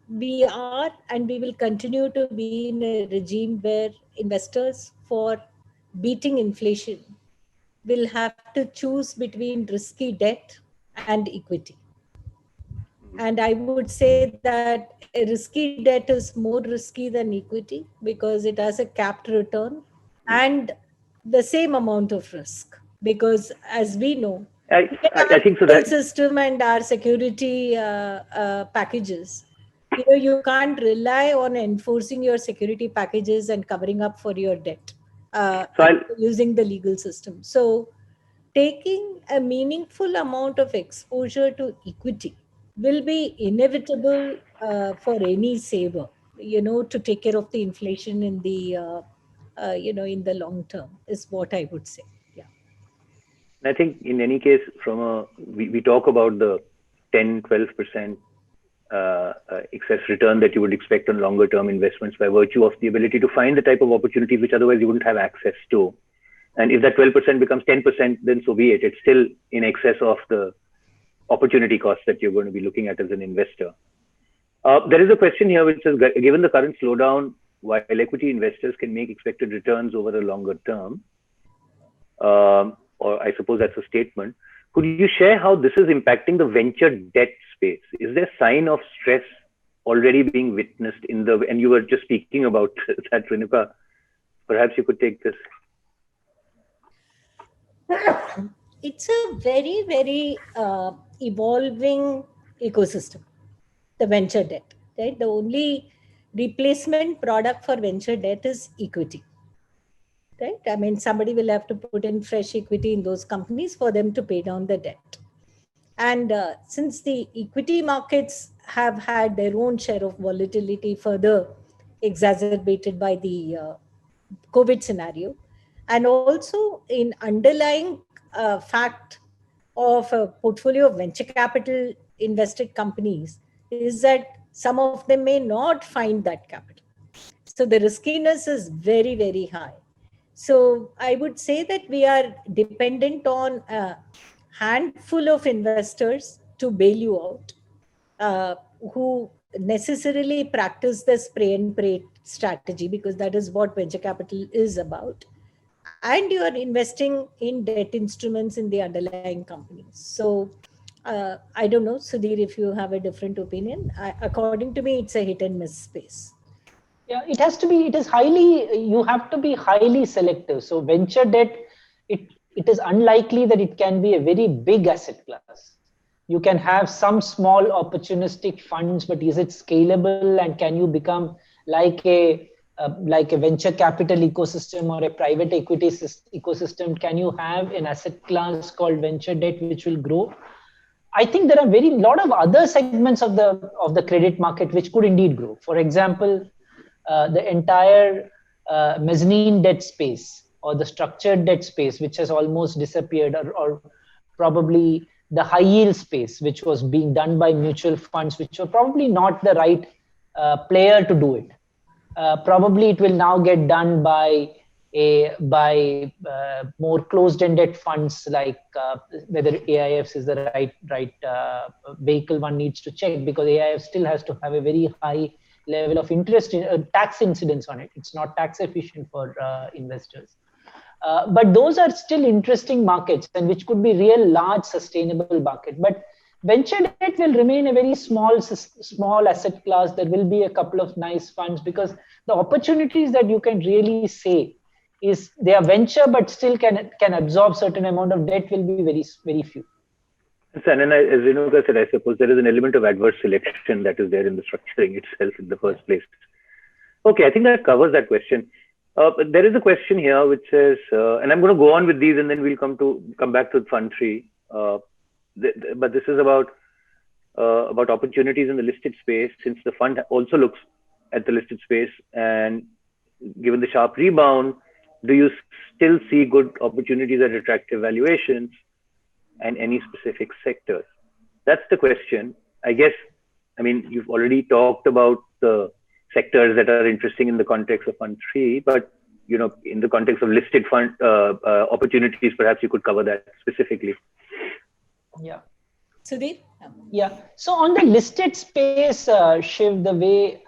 we are and we will continue to be in a regime where investors, for beating inflation, will have to choose between risky debt and equity. And I would say that a risky debt is more risky than equity because it has a capped return and the same amount of risk. Because as we know, I think so that system and our security packages, you can't rely on enforcing your security packages and covering up for your debt using the legal system. So taking a meaningful amount of exposure to equity will be inevitable for any saver, to take care of the inflation in the, in the long term, is what I would say. Yeah. I think in any case, we talk about the 10, 12% excess return that you would expect on longer term investments by virtue of the ability to find the type of opportunities which otherwise you wouldn't have access to. And if that 12% becomes 10%, then so be it. It's still in excess of the opportunity cost that you're going to be looking at as an investor. There is a question here which says, given the current slowdown, while equity investors can make expected returns over a longer term, or I suppose that's a statement, could you share how this is impacting the venture debt space? Is there sign of stress already being witnessed and you were just speaking about that, Renuka. Perhaps you could take this. It's a very, very evolving ecosystem, the venture debt, right? The only replacement product for venture debt is equity, right? I mean, somebody will have to put in fresh equity in those companies for them to pay down the debt. And since the equity markets have had their own share of volatility further exacerbated by the COVID scenario, and also in underlying fact of a portfolio of venture capital invested companies is that some of them may not find that capital. So the riskiness is very, very high. So I would say that we are dependent on a handful of investors to bail you out, who necessarily practice the spray and pray strategy, because that is what venture capital is about. And you are investing in debt instruments in the underlying companies. So I don't know, Sudhir, if you have a different opinion. According to me, it's a hit and miss space. Yeah, it is highly, you have to be highly selective. So venture debt, it is unlikely that it can be a very big asset class. You can have some small opportunistic funds, but is it scalable, and can you become like a venture capital ecosystem or a private equity ecosystem? Can you have an asset class called venture debt which will grow? I think there are lot of other segments of the credit market which could indeed grow. For example, the entire mezzanine debt space or the structured debt space, which has almost disappeared, or probably the high yield space, which was being done by mutual funds, which were probably not the right player to do it. Probably it will now get done by more closed-ended funds, like whether AIFs is the right vehicle. One needs to check, because AIF still has to have a very high level of interest in tax incidence on it. It's not tax efficient for investors. But those are still interesting markets and which could be real large sustainable market. But venture debt will remain a very small asset class. There will be a couple of nice funds because the opportunities that you can really say is they are venture but still can absorb certain amount of debt will be very few. And as Renuka said, I suppose there is an element of adverse selection that is there in the structuring itself in the first place. Okay, I think that covers that question. There is a question here which says, and I'm going to go on with these and then we'll come back to Fund 3. But this is about opportunities in the listed space, since the fund also looks at the listed space, and given the sharp rebound, do you still see good opportunities at attractive valuations and any specific sectors? That's the question. I guess, I mean, you've already talked about the sectors that are interesting in the context of Fund 3, but in the context of listed fund opportunities, perhaps you could cover that specifically. Yeah. Sudeep? Yeah. So on the listed space, Shiv, the way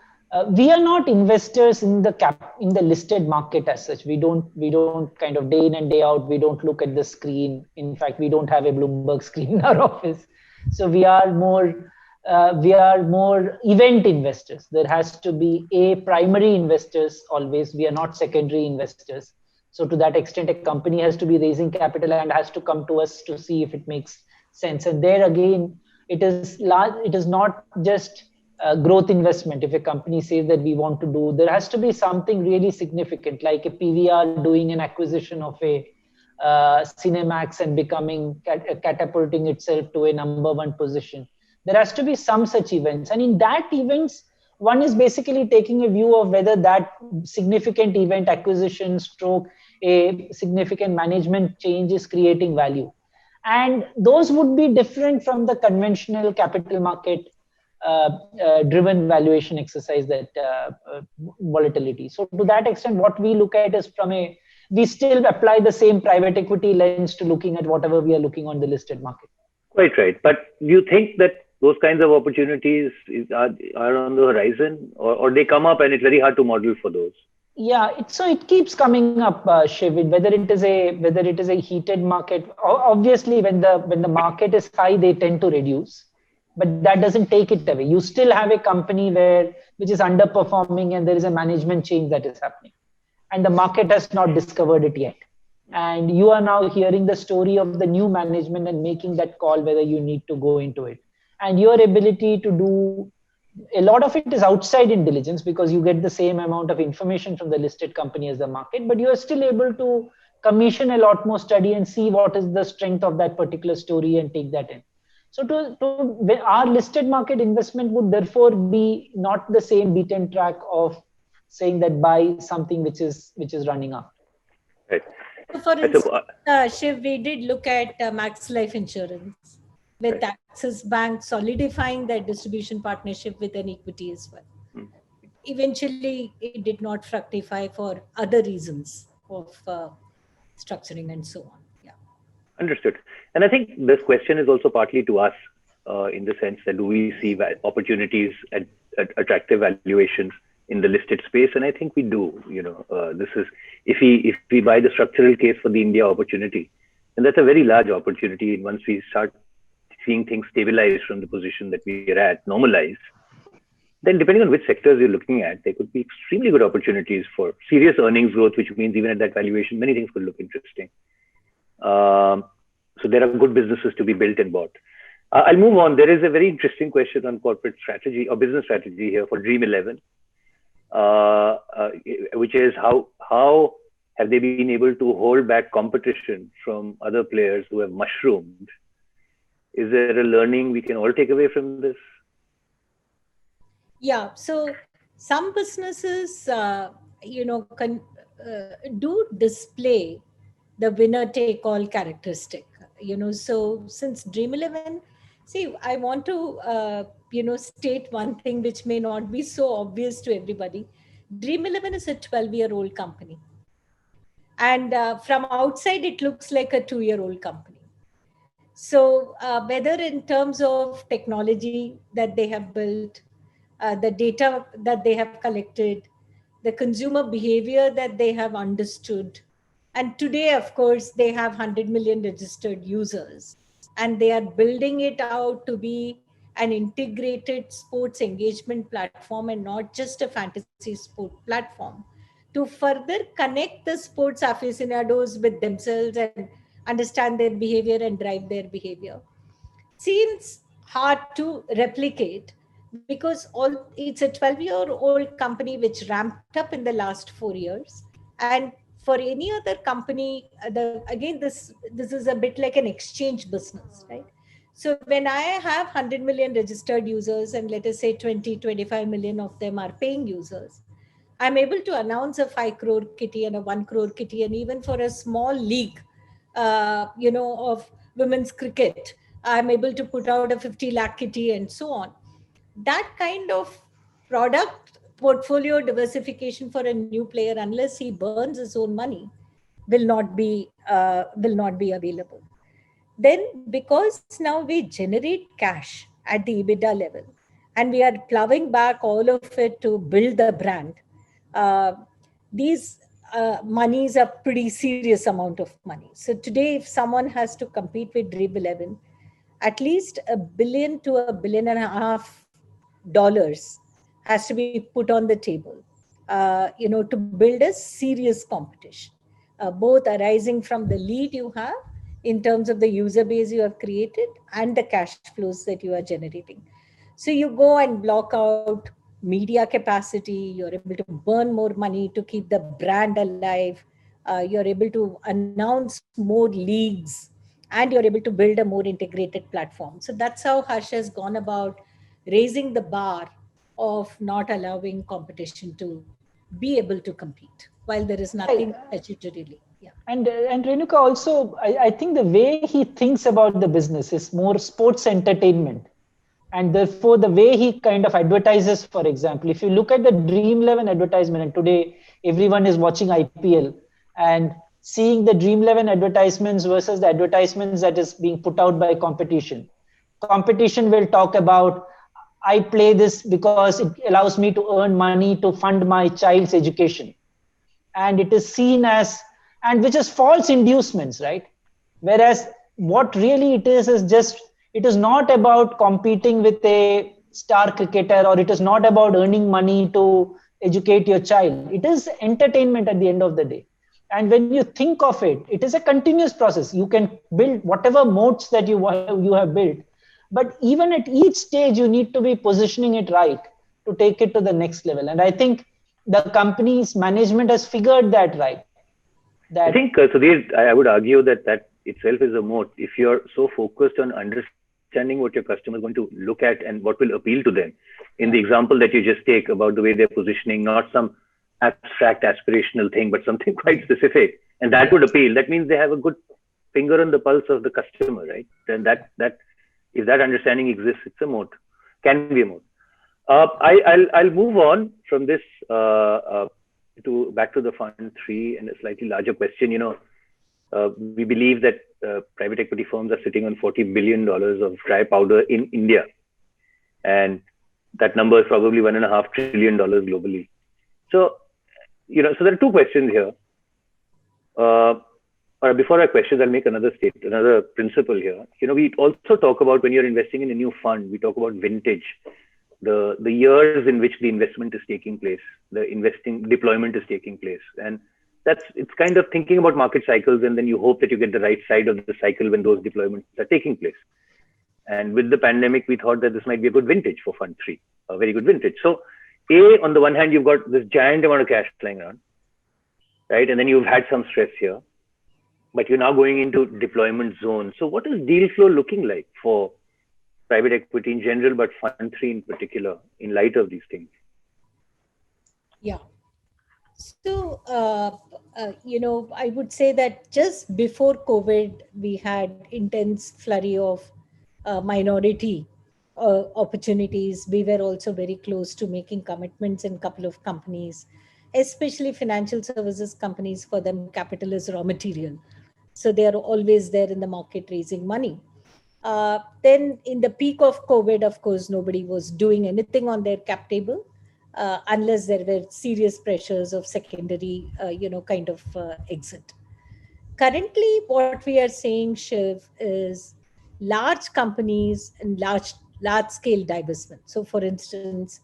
we are not investors in the listed market as such. We don't kind of day in and day out. We don't look at the screen. In fact, we don't have a Bloomberg screen in our office. So we are more event investors. There has to be a primary investors always. We are not secondary investors. So to that extent, a company has to be raising capital and has to come to us to see if it makes sense. And there again, it is not just growth investment. If a company says that we want to do, there has to be something really significant, like a PVR doing an acquisition of a Cinemax and catapulting itself to a number one position. There has to be some such events. And in that events, one is basically taking a view of whether that significant event acquisition stroke a significant management change is creating value. And those would be different from the conventional capital market driven valuation exercise that volatility. So to that extent, what we look at is we still apply the same private equity lens to looking at whatever we are looking on the listed market. Quite right. But do you think that those kinds of opportunities are on the horizon, or they come up and it's very hard to model for those? Yeah, it keeps coming up, Shiv. Whether it is a heated market. Obviously, when the market is high, they tend to reduce, but that doesn't take it away. You still have a company which is underperforming, and there is a management change that is happening, and the market has not discovered it yet. And you are now hearing the story of the new management and making that call whether you need to go into it. And your ability to do a lot of it is outside in diligence because you get the same amount of information from the listed company as the market, but you are still able to commission a lot more study and see what is the strength of that particular story and take that in. So our listed market investment would therefore be not the same beaten track of saying that buy something which is running up. Right. So for instance, Shiv, we did look at Max Life Insurance with Axis Bank solidifying their distribution partnership with an equity as well. Eventually, it did not fructify for other reasons of structuring and so on. Yeah. Understood. And I think this question is also partly to us in the sense that do we see opportunities at attractive valuations in the listed space? And I think we do. This is if we buy the structural case for the India opportunity, and that's a very large opportunity. And once we start seeing things stabilize from the position that we are at, normalize, then depending on which sectors you're looking at, there could be extremely good opportunities for serious earnings growth, which means even at that valuation, many things could look interesting. So there are good businesses to be built and bought. I'll move on. There is a very interesting question on corporate strategy or business strategy here for Dream 11, which is how have they been able to hold back competition from other players who have mushroomed? Is there a learning we can all take away from this? Yeah. So some businesses, do display the winner take all characteristic. So since Dream 11, see, I want to state one thing which may not be so obvious to everybody. Dream 11 is a 12-year-old company, and from outside it looks like a 2-year-old company. So whether in terms of technology that they have built, the data that they have collected, the consumer behavior that they have understood, And today, of course, they have 100 million registered users, and they are building it out to be an integrated sports engagement platform and not just a fantasy sport platform, to further connect the sports aficionados with themselves and understand their behavior and drive their behavior. Seems hard to replicate because it's a 12-year-old company which ramped up in the last 4 years. And for any other company, this is a bit like an exchange business, right? So when I have 100 million registered users, and let us say 25 million of them are paying users, I'm able to announce a 5 crore kitty and a 1 crore kitty, and even for a small league, of women's cricket, I'm able to put out a 50 lakh kitty and so on. That kind of product portfolio diversification for a new player, unless he burns his own money, will not be available. Then, because now we generate cash at the EBITDA level, and we are plowing back all of it to build the brand, uh, these monies are pretty serious amount of money. So today, if someone has to compete with Dream 11, at least $1 billion to $1.5 billion has to be put on the table, to build a serious competition, both arising from the lead you have in terms of the user base you have created and the cash flows that you are generating. So you go and block out media capacity, you're able to burn more money to keep the brand alive, you're able to announce more leagues, and you're able to build a more integrated platform. So that's how Harsh has gone about raising the bar of not allowing competition to be able to compete while there is Right. nothing statutorily. Yeah. And Renuka also, I think the way he thinks about the business is more sports entertainment. And therefore, the way he kind of advertises, for example, if you look at the Dream 11 advertisement, and today everyone is watching IPL and seeing the Dream 11 advertisements versus the advertisements that is being put out by competition. Competition will talk about, I play this because it allows me to earn money to fund my child's education. And it is seen as, and which is false inducements, right? Whereas what really it is just, it is not about competing with a star cricketer, or it is not about earning money to educate your child. It is entertainment at the end of the day. And when you think of it, it is a continuous process. You can build whatever moats that you have built, but even at each stage you need to be positioning it right to take it to the next level. And I think the company's management has figured that right. I think, Sudhir, I would argue that itself is a moat. If you're so focused on understanding what your customer is going to look at and what will appeal to them, in the example that you just take about the way they're positioning, not some abstract aspirational thing, but something quite specific, and that would appeal. That means they have a good finger on the pulse of the customer, right? Then that if that understanding exists, it's a moat, can be a moat. I'll move on from this to back to the Fund 3 and a slightly larger question. We believe that private equity firms are sitting on $40 billion of dry powder in India, and that number is probably $1.5 trillion globally. So, so there are two questions here. Or before I question, I'll make another principle here. We also talk about, when you're investing in a new fund, we talk about vintage, the years in which the investment is taking place, the investing deployment is taking place. And it's kind of thinking about market cycles, and then you hope that you get the right side of the cycle when those deployments are taking place. And with the pandemic, we thought that this might be a good vintage for Fund 3, a very good vintage. So, on the one hand, you've got this giant amount of cash flying around, right? And then you've had some stress here, but you're now going into deployment zone. So what is deal flow looking like for private equity in general, but Fund 3 in particular, in light of these things? Yeah. So, I would say that just before COVID, we had intense flurry of minority opportunities. We were also very close to making commitments in a couple of companies, especially financial services companies. For them, capital is raw material. So they are always there in the market raising money. Then in the peak of COVID, of course, nobody was doing anything on their cap table unless there were serious pressures of secondary, kind of exit. Currently, what we are seeing, Shiv, is large companies and large scale divestment. So, for instance,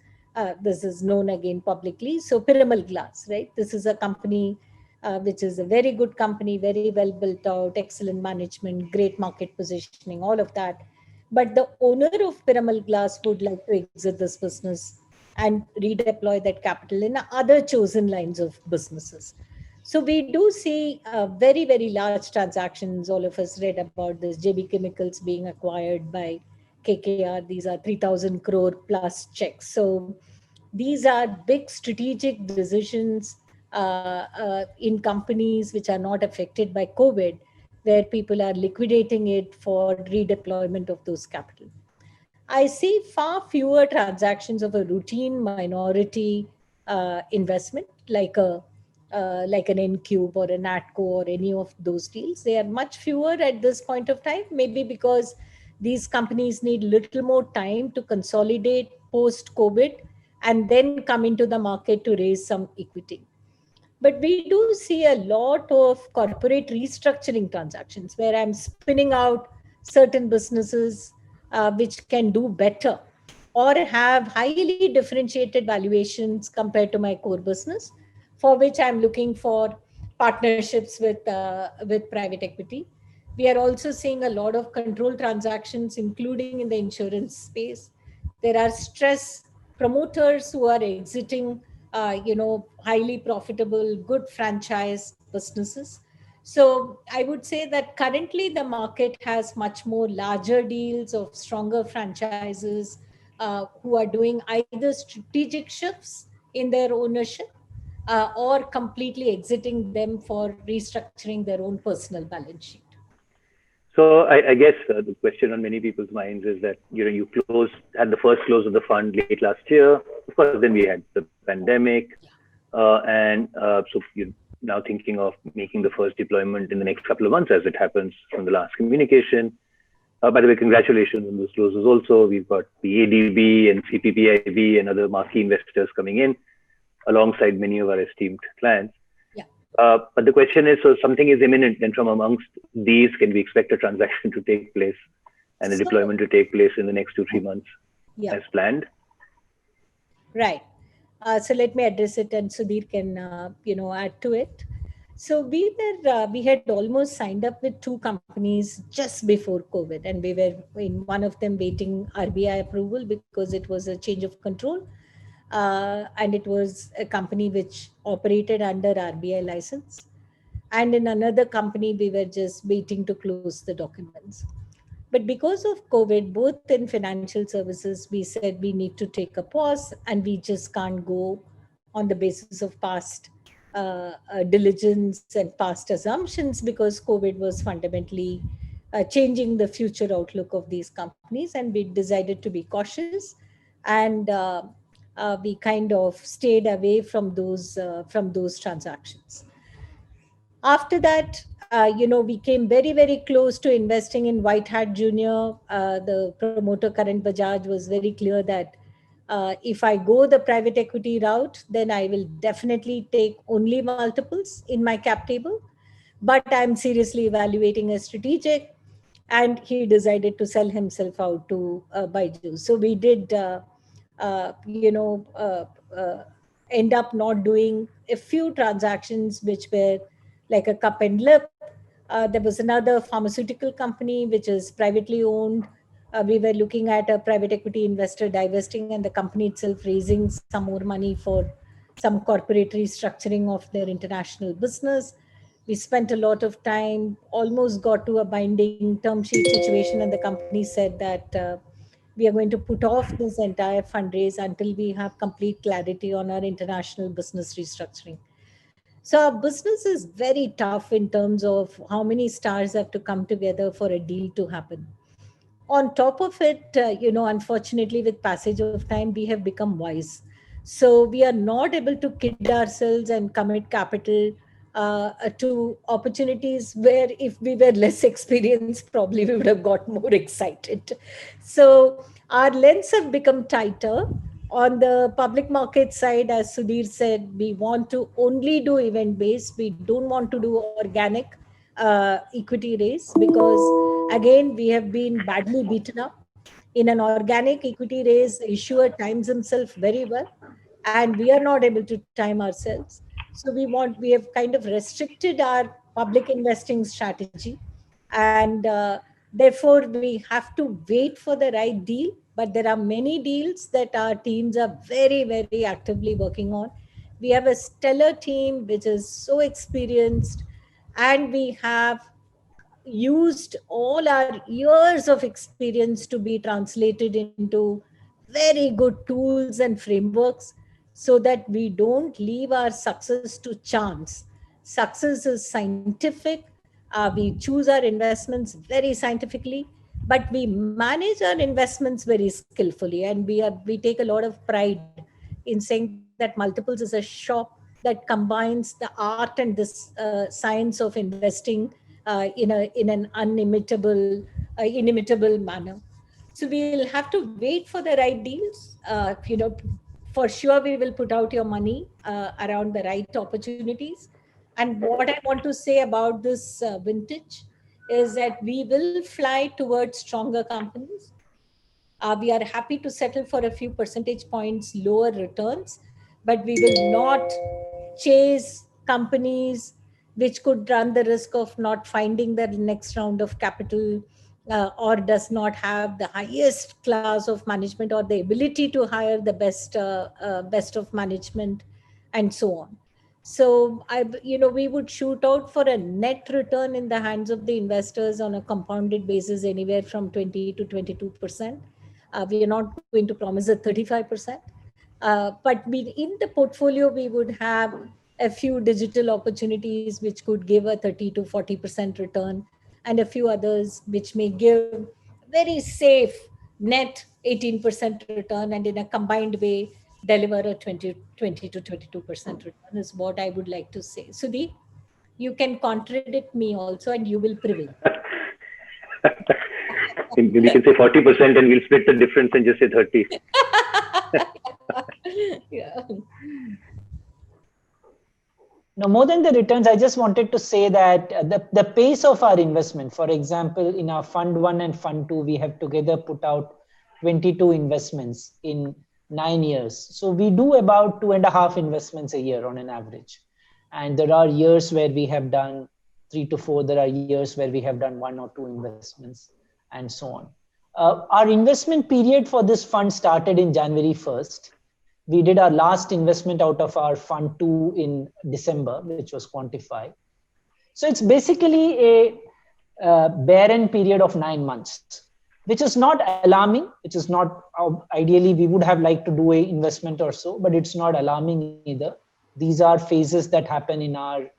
this is known again publicly. So, Piramal Glass, right? This is a company which is a very good company, very well built out, excellent management, great market positioning, all of that. But the owner of Piramal Glass would like to exit this business and redeploy that capital in other chosen lines of businesses. So we do see very, very large transactions. All of us read about this JB Chemicals being acquired by KKR. These are 3,000 crore plus checks. So these are big strategic decisions in companies which are not affected by COVID, where people are liquidating it for redeployment of those capital. I see far fewer transactions of a routine minority investment like an N-Cube or an Natco or any of those deals. They are much fewer at this point of time, maybe because these companies need little more time to consolidate post-COVID and then come into the market to raise some equity. But we do see a lot of corporate restructuring transactions where I'm spinning out certain businesses which can do better or have highly differentiated valuations compared to my core business, for which I'm looking for partnerships with private equity. We are also seeing a lot of control transactions, including in the insurance space. There are stress promoters who are exiting highly profitable, good franchise businesses. So I would say that currently the market has much more larger deals of stronger franchises who are doing either strategic shifts in their ownership or completely exiting them for restructuring their own personal balance sheet. So I guess the question on many people's minds is that you had the first close of the fund late last year. Of course, then we had the pandemic, so you're now thinking of making the first deployment in the next couple of months, as it happens from the last communication. By the way, congratulations on those closes. Also, we've got the ADB and CPPIB and other marquee investors coming in, alongside many of our esteemed clients. But the question is, so something is imminent, and from amongst these, can we expect a transaction to take place and a deployment to take place in the next 2-3 months as planned? Right. So let me address it, and Sudhir can add to it. So we had almost signed up with 2 companies just before COVID, and we were in one of them waiting RBI approval because it was a change of control. And it was a company which operated under RBI license. And in another company, we were just waiting to close the documents. But because of COVID, both in financial services, we said we need to take a pause and we just can't go on the basis of past diligence and past assumptions, because COVID was fundamentally changing the future outlook of these companies. And we decided to be cautious, and we kind of stayed away from those transactions. After that, we came very, very close to investing in White Hat Junior. The promoter, Karan Bajaj, was very clear that if I go the private equity route, then I will definitely take only multiples in my cap table. But I'm seriously evaluating a strategic, and he decided to sell himself out to Byju's. So we did, end up not doing a few transactions which were like a cup and lip. There was another pharmaceutical company which is privately owned. We were looking at a private equity investor divesting and the company itself raising some more money for some corporate restructuring of their international business. We spent a lot of time, almost got to a binding term sheet situation, and the company said that we are going to put off this entire fundraise until we have complete clarity on our international business restructuring. So our business is very tough in terms of how many stars have to come together for a deal to happen. On top of it, unfortunately, with passage of time, we have become wise. So we are not able to kid ourselves and commit capital to opportunities where if we were less experienced, probably we would have got more excited. So our lens have become tighter. On the public market side, as Sudhir said, we want to only do event-based. We don't want to do organic. equity raise, because again, we have been badly beaten up. In an organic equity raise, the issuer times himself very well, and we are not able to time ourselves. So we have kind of restricted our public investing strategy, and therefore we have to wait for the right deal. But there are many deals that our teams are very, very actively working on. We have a stellar team which is so experienced, and we have used all our years of experience to be translated into very good tools and frameworks, so that we don't leave our success to chance. Success is scientific. We choose our investments very scientifically, but we manage our investments very skillfully, and we take a lot of pride in saying that Multiples is a shop that combines the art and this science of investing in an inimitable manner. So we'll have to wait for the right deals. For sure, we will put out your money around the right opportunities. And what I want to say about this vintage is that we will fly towards stronger companies. We are happy to settle for a few percentage points lower returns, but we will not chase companies which could run the risk of not finding the next round of capital, or does not have the highest class of management or the ability to hire the best of management, and so on. So we would shoot out for a net return in the hands of the investors on a compounded basis anywhere from 20 to 22%. We are not going to promise a 35%. But in the portfolio, we would have a few digital opportunities which could give a 30 to 40% return, and a few others which may give very safe net 18% return, and in a combined way deliver a 20 to 22% return, is what I would like to say. Sudhi, you can contradict me also, and you will prevail. We can say 40% and we'll split the difference and just say 30. Yeah. No, more than the returns, I just wanted to say that the pace of our investment, for example, in our Fund 1 and Fund 2, we have together put out 22 investments in 9 years. So we do about 2.5 investments a year on an average. And there are years where we have done 3 to 4. There are years where we have done 1 or 2 investments, and so on. Our investment period for this fund started in January 1st. We did our last investment out of our Fund 2 in December, which was Quantify. So it's basically a barren period of 9 months, which is not alarming, which is not, ideally we would have liked to do an investment or so, but it's not alarming either. These are phases that happen in our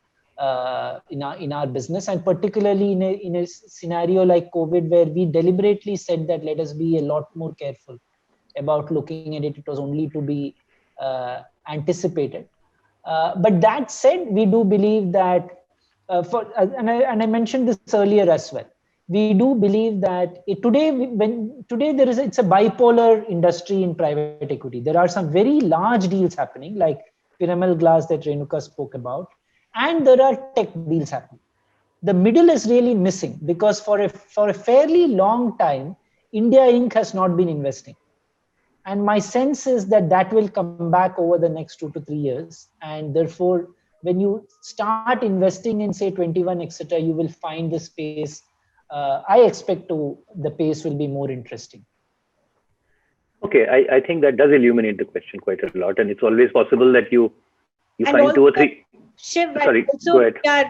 business, and particularly in a scenario like COVID, where we deliberately said that let us be a lot more careful about looking at it. It was only to be anticipated. But that said, we do believe that, and I mentioned this earlier as well. We do believe that today it's a bipolar industry in private equity. There are some very large deals happening, like Piramal Glass that Renuka spoke about, and there are tech deals happening. The middle is really missing, because for a fairly long time, India Inc. has not been investing. And my sense is that will come back over the next 2 to 3 years. And therefore, when you start investing in, say, 21, etc., you will find the space. I expect the pace will be more interesting. Okay, I think that does illuminate the question quite a lot. And it's always possible that you find also, 2 or 3. Shiv, Sorry, also, go ahead. we are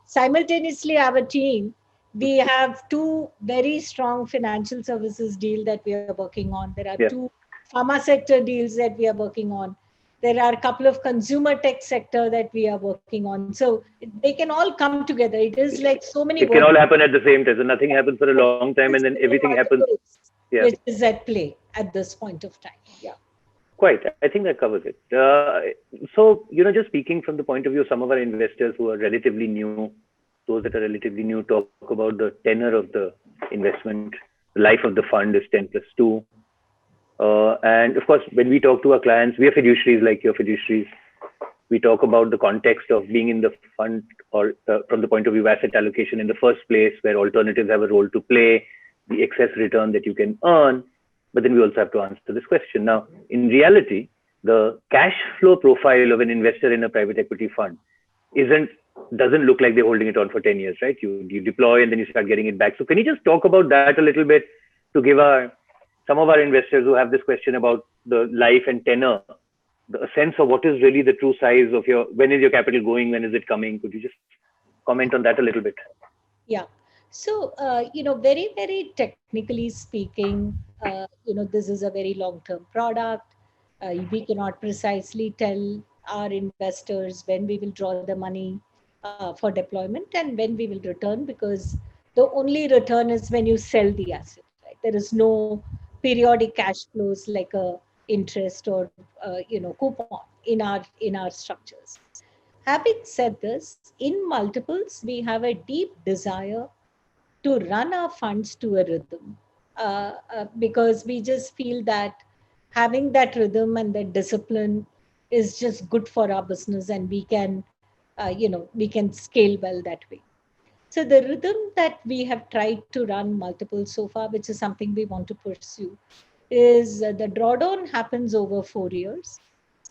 simultaneously, our team, we have 2 very strong financial services deals that we are working on. There are 2 pharma sector deals that we are working on. There are a couple of consumer tech sector that we are working on. So they can all come together. It is like so many. It can all happen at the same time. So nothing happens for a long time, and then everything happens. Yeah. Which is at play at this point of time. Yeah. Quite. I think that covers it. So, just speaking from the point of view of some of our investors who are relatively new, those that are relatively new talk about the tenor of the investment. The life of the fund is 10+2. And of course, when we talk to our clients, we are fiduciaries like your fiduciaries. we talk about the context of being in the fund, or from the point of view of asset allocation in the first place, where alternatives have a role to play, the excess return that you can earn. But then we also have to answer this question. Now, in reality, the cash flow profile of an investor in a private equity fund doesn't look like they're holding it on for 10 years, right? You deploy and then you start getting it back. So can you just talk about that a little bit to give some of our investors who have this question about the life and tenor, a sense of what is really the true size of when is your capital going, when is it coming? Could you just comment on that a little bit? Yeah. So, very, very technically speaking, this is a very long-term product. We cannot precisely tell our investors when we will draw the money for deployment and when we will return, because the only return is when you sell the asset. Right? There is no periodic cash flows like a interest or coupon in our structures. Having said this, in multiples, we have a deep desire to run our funds to a rhythm, because we just feel that having that rhythm and that discipline is just good for our business, and we can scale well that way. So the rhythm that we have tried to run multiple so far, which is something we want to pursue, is the drawdown happens over 4 years.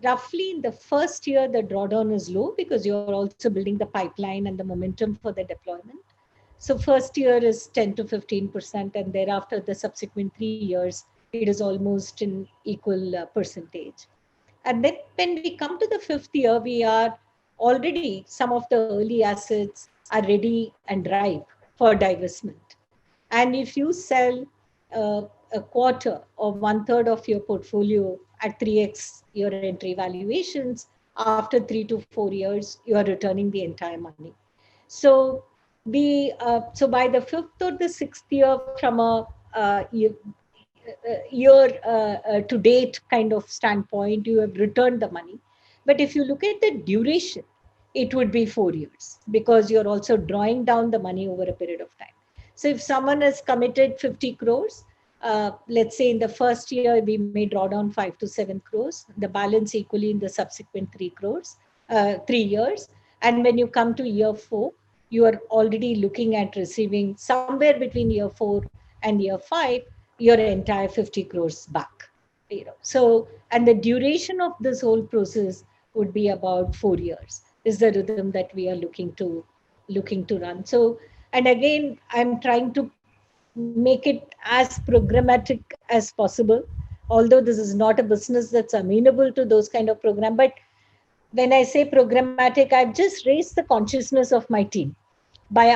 Roughly in the first year, the drawdown is low because you're also building the pipeline and the momentum for the deployment. So first year is 10 to 15%, and thereafter the subsequent 3 years, it is almost in equal percentage. And then when we come to the 5th year, we are already, some of the early assets are ready and ripe for divestment. And if you sell a quarter or 1/3 of your portfolio at 3x your entry valuations, after 3 to 4 years, you are returning the entire money. So so by the 5th or the 6th year, from a year to date kind of standpoint, you have returned the money. But if you look at the duration, it would be 4 years, because you're also drawing down the money over a period of time. So if someone has committed 50 crores, let's say in the first year, we may draw down 5 to 7 crores, the balance equally in the subsequent 3 years. And when you come to year 4, you are already looking at receiving somewhere between year 4 and year 5, your entire 50 crores back. So, and the duration of this whole process would be about 4 years, is the rhythm that we are looking to run. So, and again, I'm trying to make it as programmatic as possible, although this is not a business that's amenable to those kind of program. But when I say programmatic, I've just raised the consciousness of my team by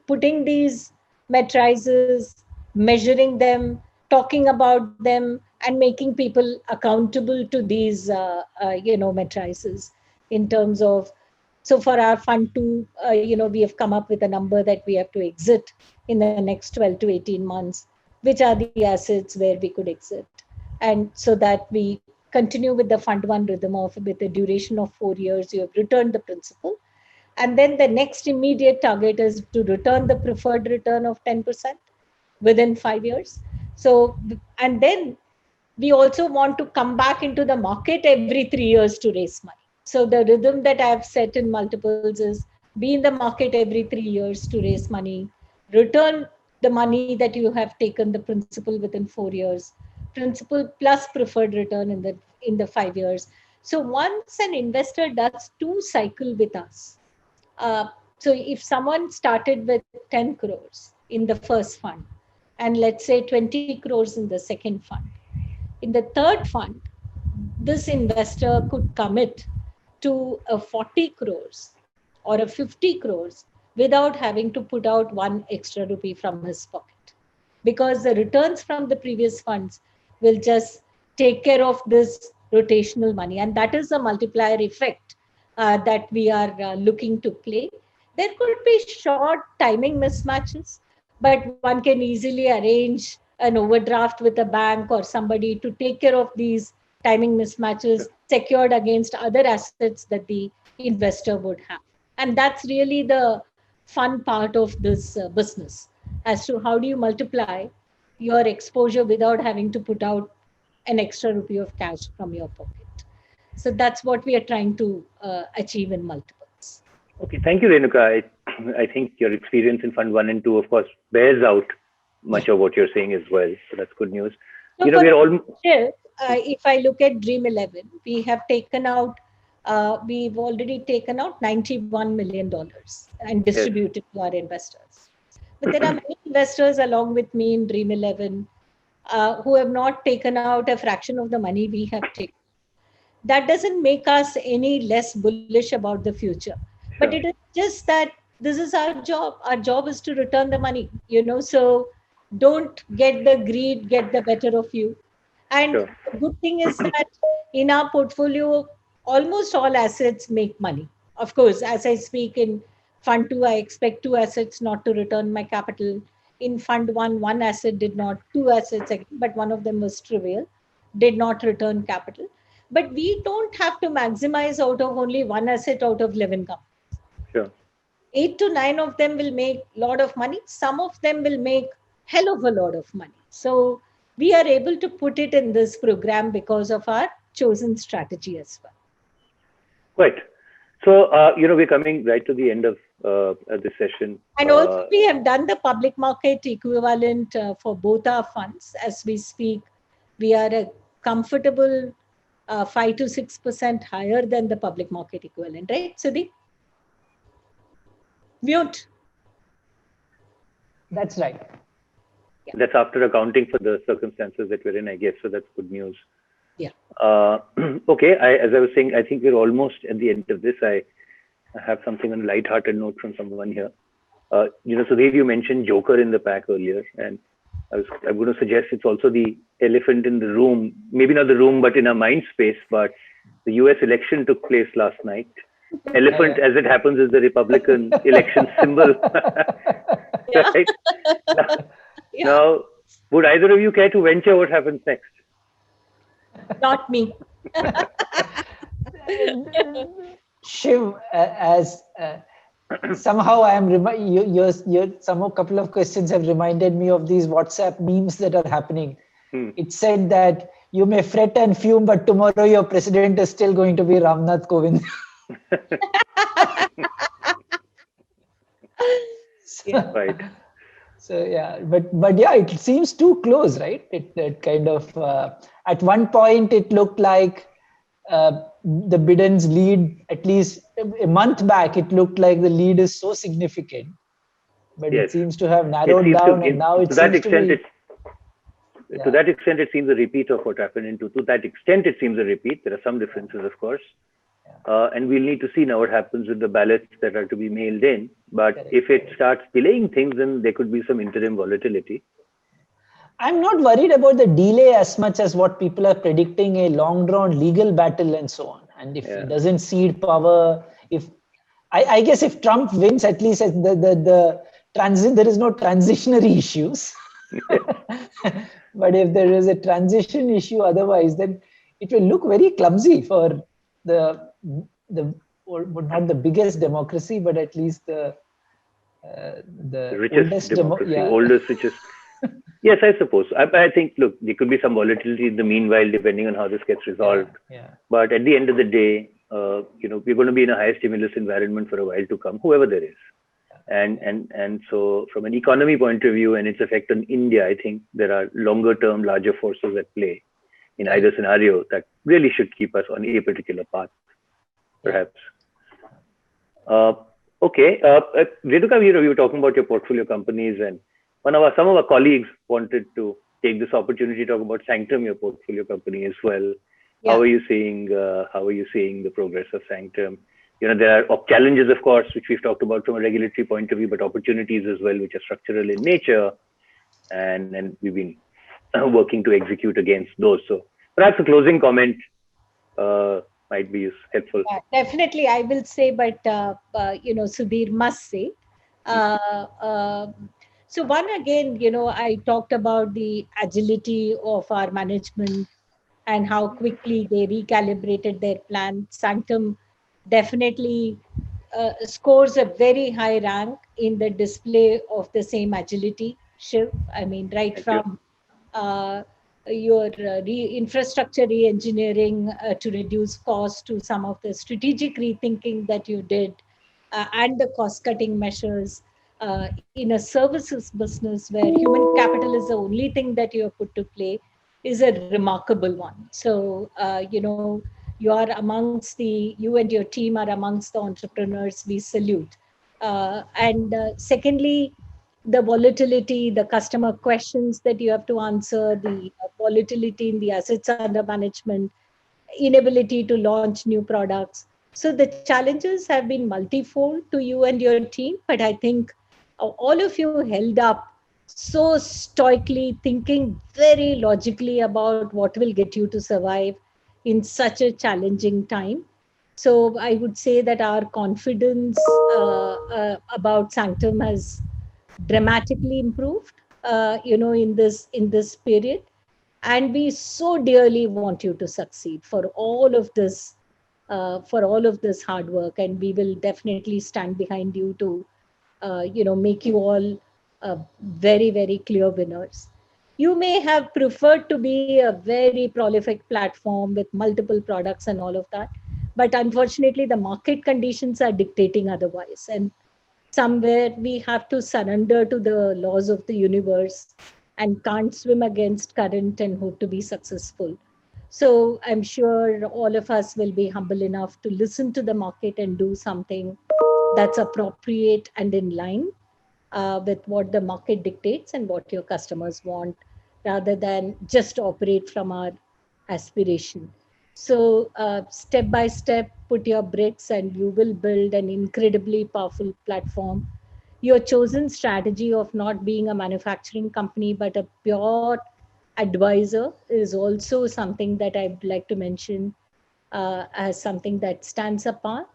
putting these matrices, measuring them, talking about them, and making people accountable to these, matrices in terms of. So for our fund 2, we have come up with a number that we have to exit in the next 12 to 18 months, which are the assets where we could exit. And so that we continue with the fund 1 rhythm with a duration of 4 years, you have returned the principal. And then the next immediate target is to return the preferred return of 10% within 5 years. So, and then we also want to come back into the market every 3 years to raise money. So the rhythm that I've set in multiples is be in the market every 3 years to raise money, return the money that you have taken, the principal within 4 years, principal plus preferred return in the 5 years. So once an investor does 2 cycles with us, so if someone started with 10 crores in the first fund, and let's say 20 crores in the second fund, in the third fund, this investor could commit to a 40 crores or a 50 crores without having to put out 1 extra rupee from his pocket, because the returns from the previous funds will just take care of this rotational money. And that is the multiplier effect that we are looking to play. There could be short timing mismatches, but one can easily arrange an overdraft with a bank or somebody to take care of these timing mismatches secured against other assets that the investor would have. And that's really the fun part of this business, as to how do you multiply your exposure without having to put out an extra rupee of cash from your pocket. So that's what we are trying to achieve in multiples. Okay, thank you, Renuka. I think your experience in Fund 1 and 2, of course, bears out much of what you're saying as well. So that's good news. So We're all... if I look at Dream 11, we have taken out, we've already taken out $91 million and distributed to our investors. But there are many investors along with me in Dream 11 who have not taken out a fraction of the money we have taken. That doesn't make us any less bullish about the future. But it is just that this is our job. Our job is to return the money, so don't get the greed, get the better of you. And the good thing is that in our portfolio, almost all assets make money. Of course, as I speak in Fund 2, I expect 2 assets not to return my capital. In Fund 1, 1 asset did not, 2 assets, but one of them was trivial, did not return capital. But we don't have to maximize out of only 1 asset out of 11 companies. Sure. 8 to 9 of them will make a lot of money. Some of them will make hell of a lot of money. So we are able to put it in this program because of our chosen strategy as well. Right. So, we're coming right to the end of this session. And also we have done the public market equivalent for both our funds. As we speak, we are a comfortable 5 to 6% higher than the public market equivalent, right, Sudeep? Mute. That's right. Yeah. That's after accounting for the circumstances that we're in, I guess. So that's good news. Yeah. Okay. As I was saying, I think we're almost at the end of this. I have something on a light-hearted note from someone here. Sudhir, you mentioned Joker in the pack earlier, and I'm going to suggest it's also the elephant in the room, maybe not the room, but in our mind space. But the US election took place last night. Elephant, as it happens, is the Republican election symbol. Right? Now, would either of you care to venture what happens next? Not me. Shiv, as somehow I am some couple of questions have reminded me of these WhatsApp memes that are happening. It said that you may fret and fume, but tomorrow your president is still going to be Ramnath Kovind. Right. So yeah, but yeah, it seems too close, right? It kind of at one point it looked like the Biden's lead, at least a month back, it looked like the lead is so significant, but it seems to have narrowed down, and now it seems to be. To that extent, it seems a repeat of what happened in 2. To that extent, it seems a repeat. There are some differences, of course. And we'll need to see now what happens with the ballots that are to be mailed in. But if it starts delaying things, then there could be some interim volatility. I'm not worried about the delay as much as what people are predicting, a long-drawn legal battle and so on. And if he doesn't cede power, I guess if Trump wins, at least there is no transitionary issues. But if there is a transition issue otherwise, then it will look very clumsy for the not the biggest democracy, but at least the richest democracy, oldest, richest. Yes, I suppose. I think, look, there could be some volatility in the meanwhile, depending on how this gets resolved. But at the end of the day, we're going to be in a high stimulus environment for a while to come, whoever there is. And so from an economy point of view and its effect on India, I think there are longer term, larger forces at play in either scenario that really should keep us on a particular path, perhaps. Okay. Renuka, we were talking about your portfolio companies, and some of our colleagues wanted to take this opportunity to talk about Sanctum, your portfolio company as well. How are you seeing the progress of Sanctum? There are challenges, of course, which we've talked about from a regulatory point of view, but opportunities as well, which are structural in nature. And we've been working to execute against those. So perhaps a closing comment might be helpful. Definitely, I will say, but, Sudhir must say. So one, again, I talked about the agility of our management and how quickly they recalibrated their plan. Sanctum definitely scores a very high rank in the display of the same agility, Shiv. I mean, right from your infrastructure re-engineering to reduce cost, to some of the strategic rethinking that you did, and the cost-cutting measures in a services business where human capital is the only thing that you have put to play, is a remarkable one. So, you and your team are amongst the entrepreneurs we salute. And secondly, the volatility, the customer questions that you have to answer, the volatility in the assets under management, inability to launch new products. So the challenges have been multifold to you and your team, but I think all of you held up so stoically, thinking very logically about what will get you to survive in such a challenging time. So I would say that our confidence about Sanctum has dramatically improved, in this period, and we so dearly want you to succeed for all of this hard work, and we will definitely stand behind you to make you all very, very clear winners. You may have preferred to be a very prolific platform with multiple products and all of that, but unfortunately the market conditions are dictating otherwise, and somewhere we have to surrender to the laws of the universe and can't swim against current and hope to be successful. So I'm sure all of us will be humble enough to listen to the market and do something that's appropriate and in line with what the market dictates and what your customers want, rather than just operate from our aspiration. So, step by step, put your bricks and you will build an incredibly powerful platform. Your chosen strategy of not being a manufacturing company but a pure advisor is also something that I'd like to mention as something that stands apart,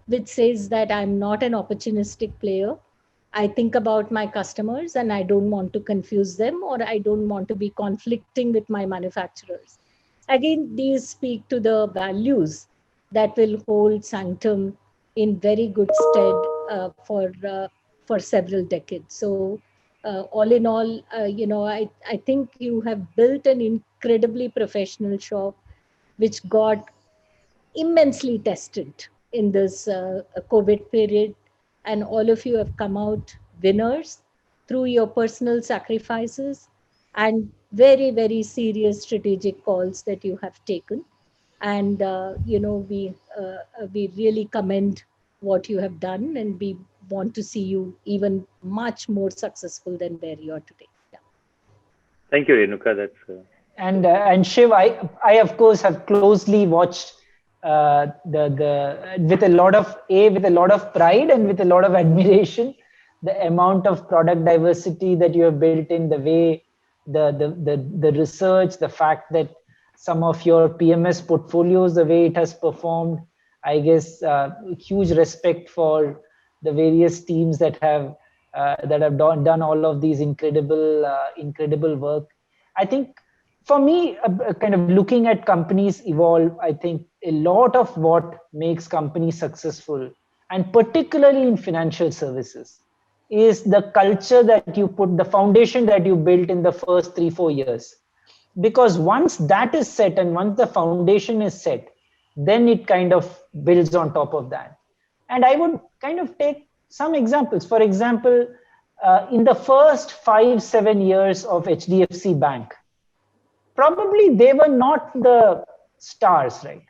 which says that I'm not an opportunistic player. I think about my customers and I don't want to confuse them, or I don't want to be conflicting with my manufacturers. Again, these speak to the values that will hold Sanctum in very good stead for several decades. So, all in all, I think you have built an incredibly professional shop, which got immensely tested in this COVID period. And all of you have come out winners through your personal sacrifices and very, very serious strategic calls that you have taken. And, we really commend what you have done, and we want to see you even much more successful than where you are today. Yeah. Thank you, Renuka. That's And Shiv, I of course have closely watched the with a lot of pride and with a lot of admiration, the amount of product diversity that you have built in, the way the research, the fact that some of your PMS portfolios, the way it has performed. I guess huge respect for the various teams that have done all of these incredible work. I think for me, kind of looking at companies evolve, I think a lot of what makes companies successful, and particularly in financial services, is the culture that you put, the foundation that you built in the first 3-4 years. Because once that is set and once the foundation is set, then it kind of builds on top of that. And I would kind of take some examples. For example, in the first 5-7 years of HDFC Bank, probably they were not the stars, right?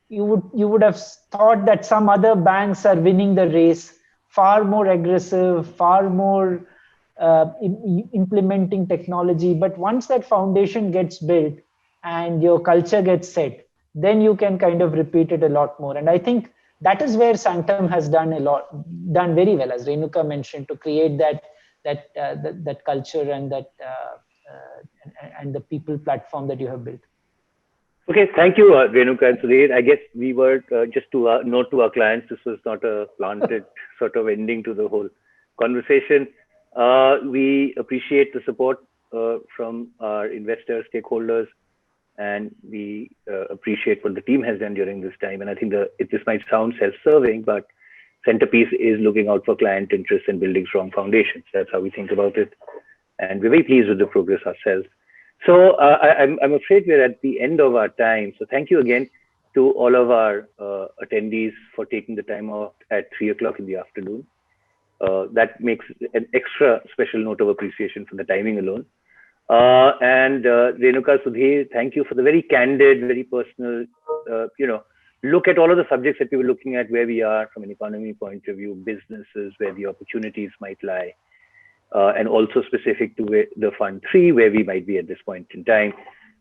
You would have thought that some other banks are winning the race, far more aggressive, far more implementing technology. But once that foundation gets built and your culture gets set, then you can kind of repeat it a lot more. And I think that is where Sanctum has done very well, as Renuka mentioned, to create that culture and that and the people platform that you have built. okay. Thank you, Renuka and Sudhir. I guess we were just to note to our clients, this was not a planted sort of ending to the whole conversation. We appreciate the support from our investors, stakeholders, and we appreciate what the team has done during this time. And I think this might sound self-serving, but Centerpiece is looking out for client interests and building strong foundations. That's how we think about it. And we're very pleased with the progress ourselves. So I'm afraid we're at the end of our time. So thank you again to all of our attendees for taking the time out at 3 o'clock in the afternoon. That makes an extra special note of appreciation for the timing alone. And Renuka, Sudhir, thank you for the very candid, very personal, look at all of the subjects that we were looking at, where we are from an economy point of view, businesses, where the opportunities might lie, and also specific to the Fund 3, where we might be at this point in time.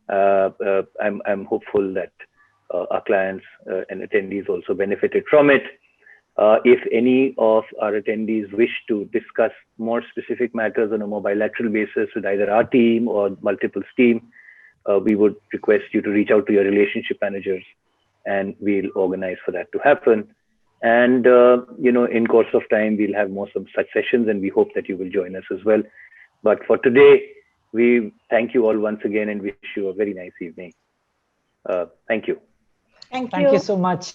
I'm hopeful that our clients and attendees also benefited from it. If any of our attendees wish to discuss more specific matters on a more bilateral basis with either our team or multiples team, we would request you to reach out to your relationship managers, and we'll organize for that to happen. And in course of time, we'll have more such sessions, and we hope that you will join us as well. But for today, we thank you all once again and wish you a very nice evening. Thank you. Thank Thank you so much.